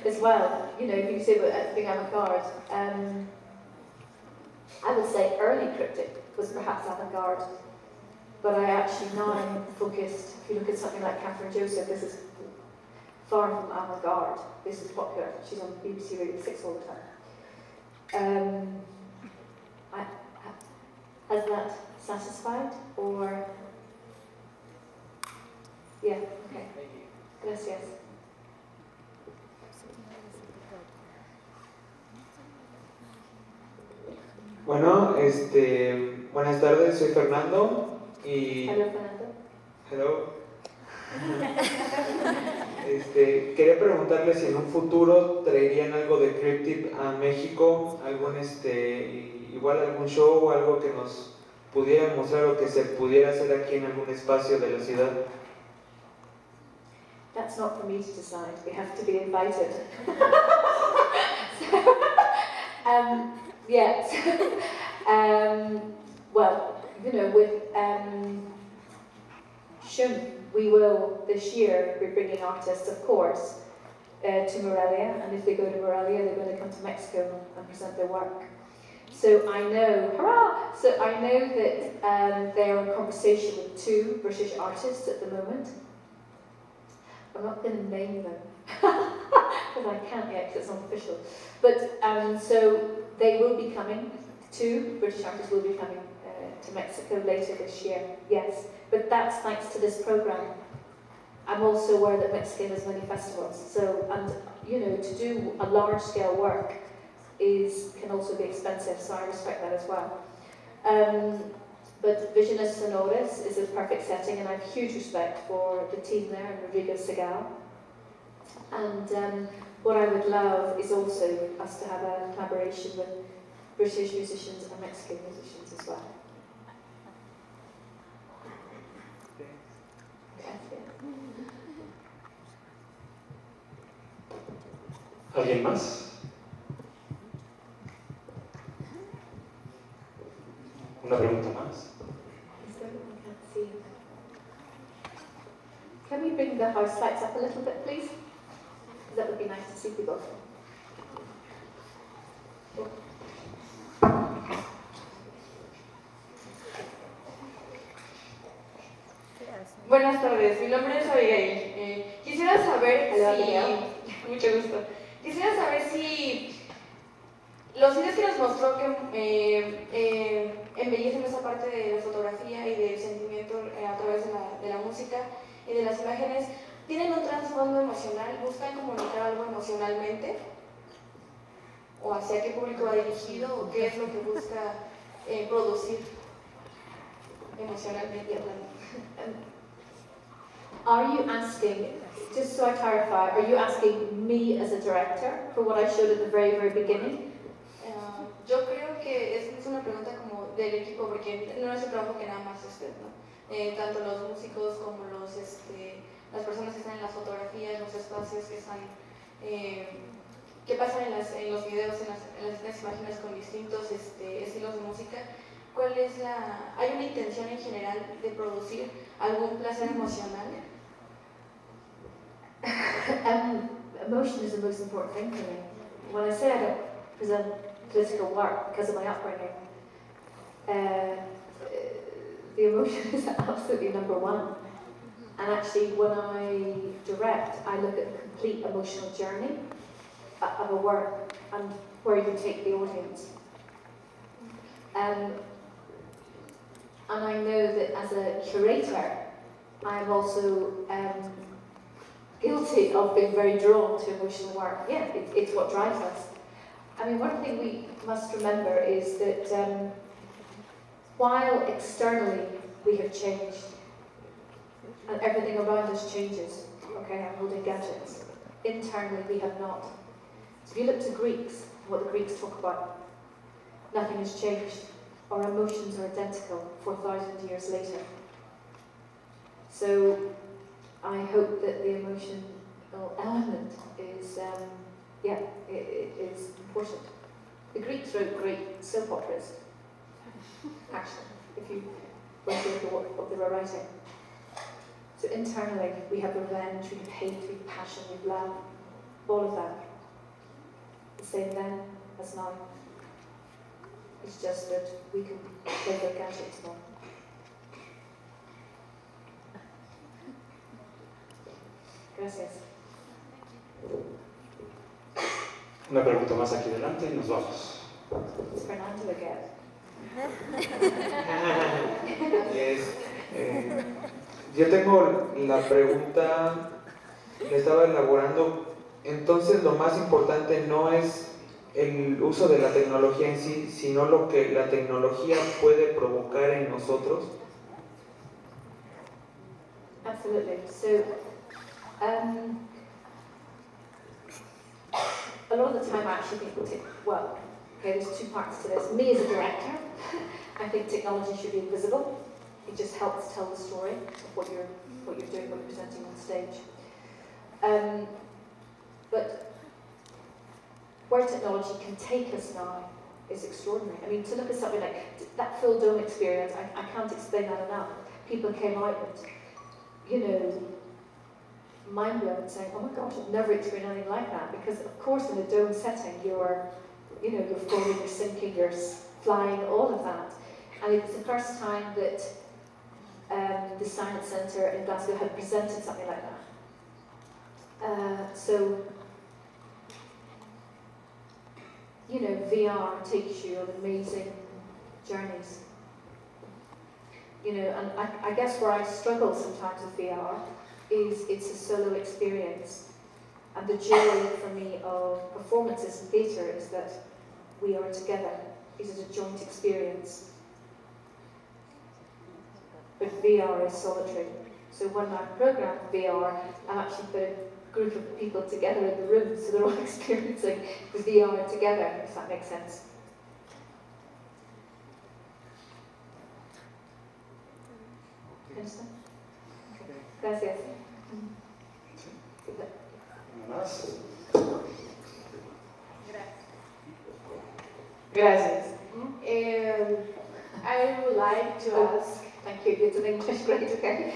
As well, you know, you say about being avant-garde. I would say early cryptic was perhaps avant-garde, but I actually now am focused. If you look at something like Catherine Joseph, this is far from avant-garde. This is popular. She's on BBC Radio 6 all the time. Has that satisfied, or? Yeah, okay. Gracias. Bueno, buenas tardes, soy Fernando y... Hello, Fernando. Hello. Quería preguntarle si en un futuro traerían algo de Cryptip a México, igual algún show o algo que nos pudieran mostrar o que se pudiera hacer aquí en algún espacio de la ciudad. That's not for me to decide. We have to be invited. Yes. Well, you know, with Shum, we will this year be bringing artists, of course, to Morelia, and if they go to Morelia, they're going to come to Mexico and present their work. So I know, hurrah! So I know that they are in conversation with 2 British artists at the moment. I'm not going to name them because I can't yet because it's not official. But so they will be coming. 2 British artists will be coming to Mexico later this year. Yes, but that's thanks to this program. I'm also aware that Mexico has many festivals. So, and you know, to do a large-scale work can also be expensive. So I respect that as well. But Visiones Sonoras is a perfect setting, and I have huge respect for the team there and Rodrigo Segal. And what I would love is also us to have a collaboration with British musicians and Mexican musicians as well. ¿Alguien más? ¿Una pregunta más? Can we bring the house lights up a little bit, please? That would be nice to see people. Buenas tardes, mi nombre es Abigail. Quisiera saber mucho gusto. Quisiera saber si los videos que nos mostró que embellecen esa parte de la fotografía y del sentimiento a través de la música y de las imágenes, ¿tienen un trasfondo emocional? ¿Buscan comunicar algo emocionalmente? ¿O hacia qué público va dirigido? ¿O qué es lo que busca producir emocionalmente hablando? Are you asking, just so I clarify, are you asking me as a director for what I showed at the very, very beginning? Yo creo que es una pregunta como del equipo, porque no es un trabajo que nada más usted, ¿no? Tanto los músicos como las personas que están en las fotografías, los espacios que están, que pasan en los videos, en las imágenes con distintos estilos de música. ¿Cuál es ¿Hay una intención en general de producir algún placer emocional? Emotion is the most important thing for me. When I say I don't present political work because of my upbringing, the emotion is absolutely number one. And actually, when I direct, I look at the complete emotional journey of a work and where you take the audience. And I know that as a curator, I'm also guilty of being very drawn to emotional work. Yeah, it's what drives us. I mean, one thing we must remember is that while externally we have changed, and everything around us changes, okay, I'm holding gadgets, internally we have not. So if you look to Greeks, what the Greeks talk about, nothing has changed. Our emotions are identical 4,000 years later. So I hope that the emotional element is, is important. The Greeks wrote great soap operas, actually, if you went to look at what they were writing. So internally, we have revenge, we have hate, we have passion, we have love, all of that. The same then as now. It's just that we can play the gadgets more. Gracias. Una pregunta más aquí delante y nos vamos. It's Fernando again. Yes. Yo tengo la pregunta, la estaba elaborando. Entonces, lo más importante no es el uso de la tecnología en sí, sino lo que la tecnología puede provocar en nosotros. Absolutely. So, a lot of the time I actually think, well, okay, there's two parts to this. Me as a director, I think technology should be invisible. It just helps tell the story of what you're doing, what you're presenting on stage. But where technology can take us now is extraordinary. I mean, to look at something like that Phil Dome experience, I can't explain that enough. People came out with, you know, mind blown, saying, "Oh my gosh, I've never experienced anything like that." Because of course, in a dome setting, you're floating, you're sinking, you're flying, all of that. And it was the first time that the Science Centre in Glasgow had presented something like that. So, you know, VR takes you on amazing journeys. You know, and I guess where I struggle sometimes with VR is it's a solo experience. And the joy for me of performances in theatre is that we are together. It is a joint experience. But VR is solitary. So when I program VR, I actually put a group of people together in the room, so they're all experiencing the VR together, if that makes sense. Understand? Okay. Gracias. Más. Gracias. I would like to ask. Thank you. It's an English, great. Okay.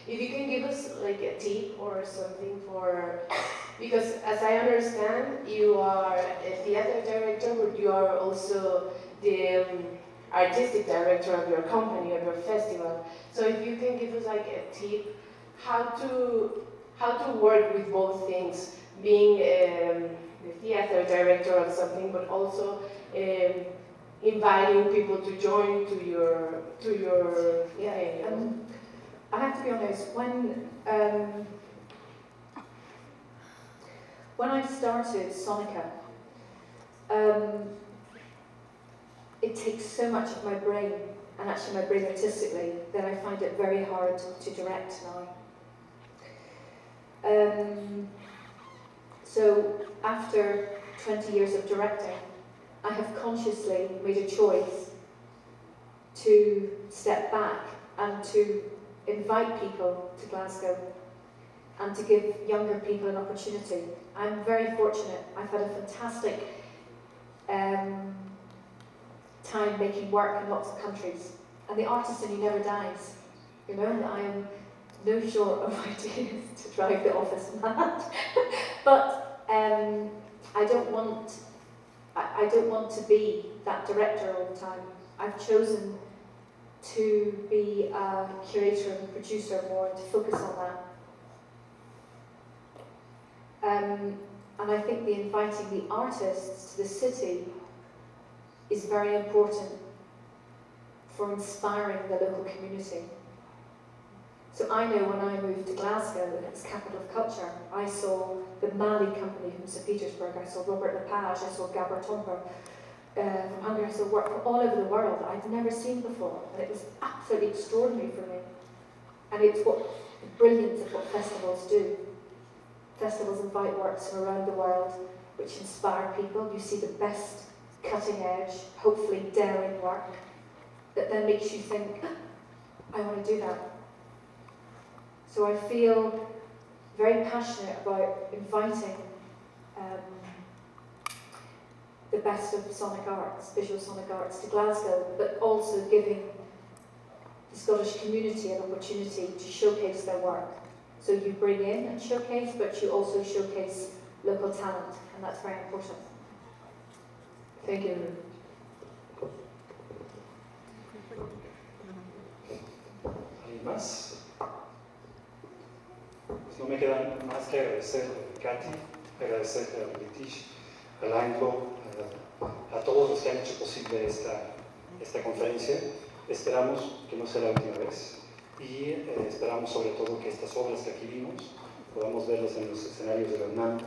If you can give us like a tip or something for, because as I understand, you are a theater director, but you are also the artistic director of your company, of your festival. So if you can give us like a tip, how to work with both things, being the theater director of something, but also inviting people to join to your I have to be honest, when I started Sonica, it takes so much of my brain, and actually my brain artistically, that I find it very hard to direct now. So after 20 years of directing, I have consciously made a choice to step back and to invite people to Glasgow and to give younger people an opportunity. I'm very fortunate. I've had a fantastic time making work in lots of countries. And the artist in you never dies. You know, I am no short of ideas to drive the office mad. But I don't want to be that director all the time. I've chosen to be a curator and producer more, and to focus on that. And I think inviting the artists to the city is very important for inspiring the local community. So I know when I moved to Glasgow, its capital of culture, I saw the Mali company from St. Petersburg, I saw Robert Lepage, I saw Gabor Tomper from Hungary, I saw work from all over the world that I'd never seen before, and it was absolutely extraordinary for me. And it's what the brilliance of what festivals do. Festivals invite works from around the world which inspire people. You see the best cutting edge, hopefully daring work that then makes you think, I want to do that. So I feel very passionate about inviting the best of sonic arts, visual sonic arts, to Glasgow, but also giving the Scottish community an opportunity to showcase their work. So you bring in and showcase, but you also showcase local talent, and that's very important. Thank you. ¿Alguien más? Pues no me queda más que agradecer a Cathie, agradecer a British, al Anglo, a todos los que han hecho posible esta conferencia. Esperamos que no sea la última vez y esperamos sobre todo que estas obras que aquí vimos podamos verlas en los escenarios de la UNAM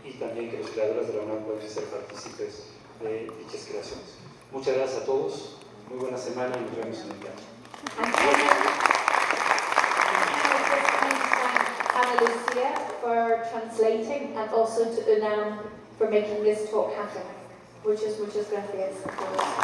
y también que los creadores de la UNAM puedan ser partícipes de dichas creaciones. Muchas gracias a todos, muy buena semana y nos vemos en el campo. Ana Lucia for translating and also to UNAM for making this talk happen. Muchas gracias a todos.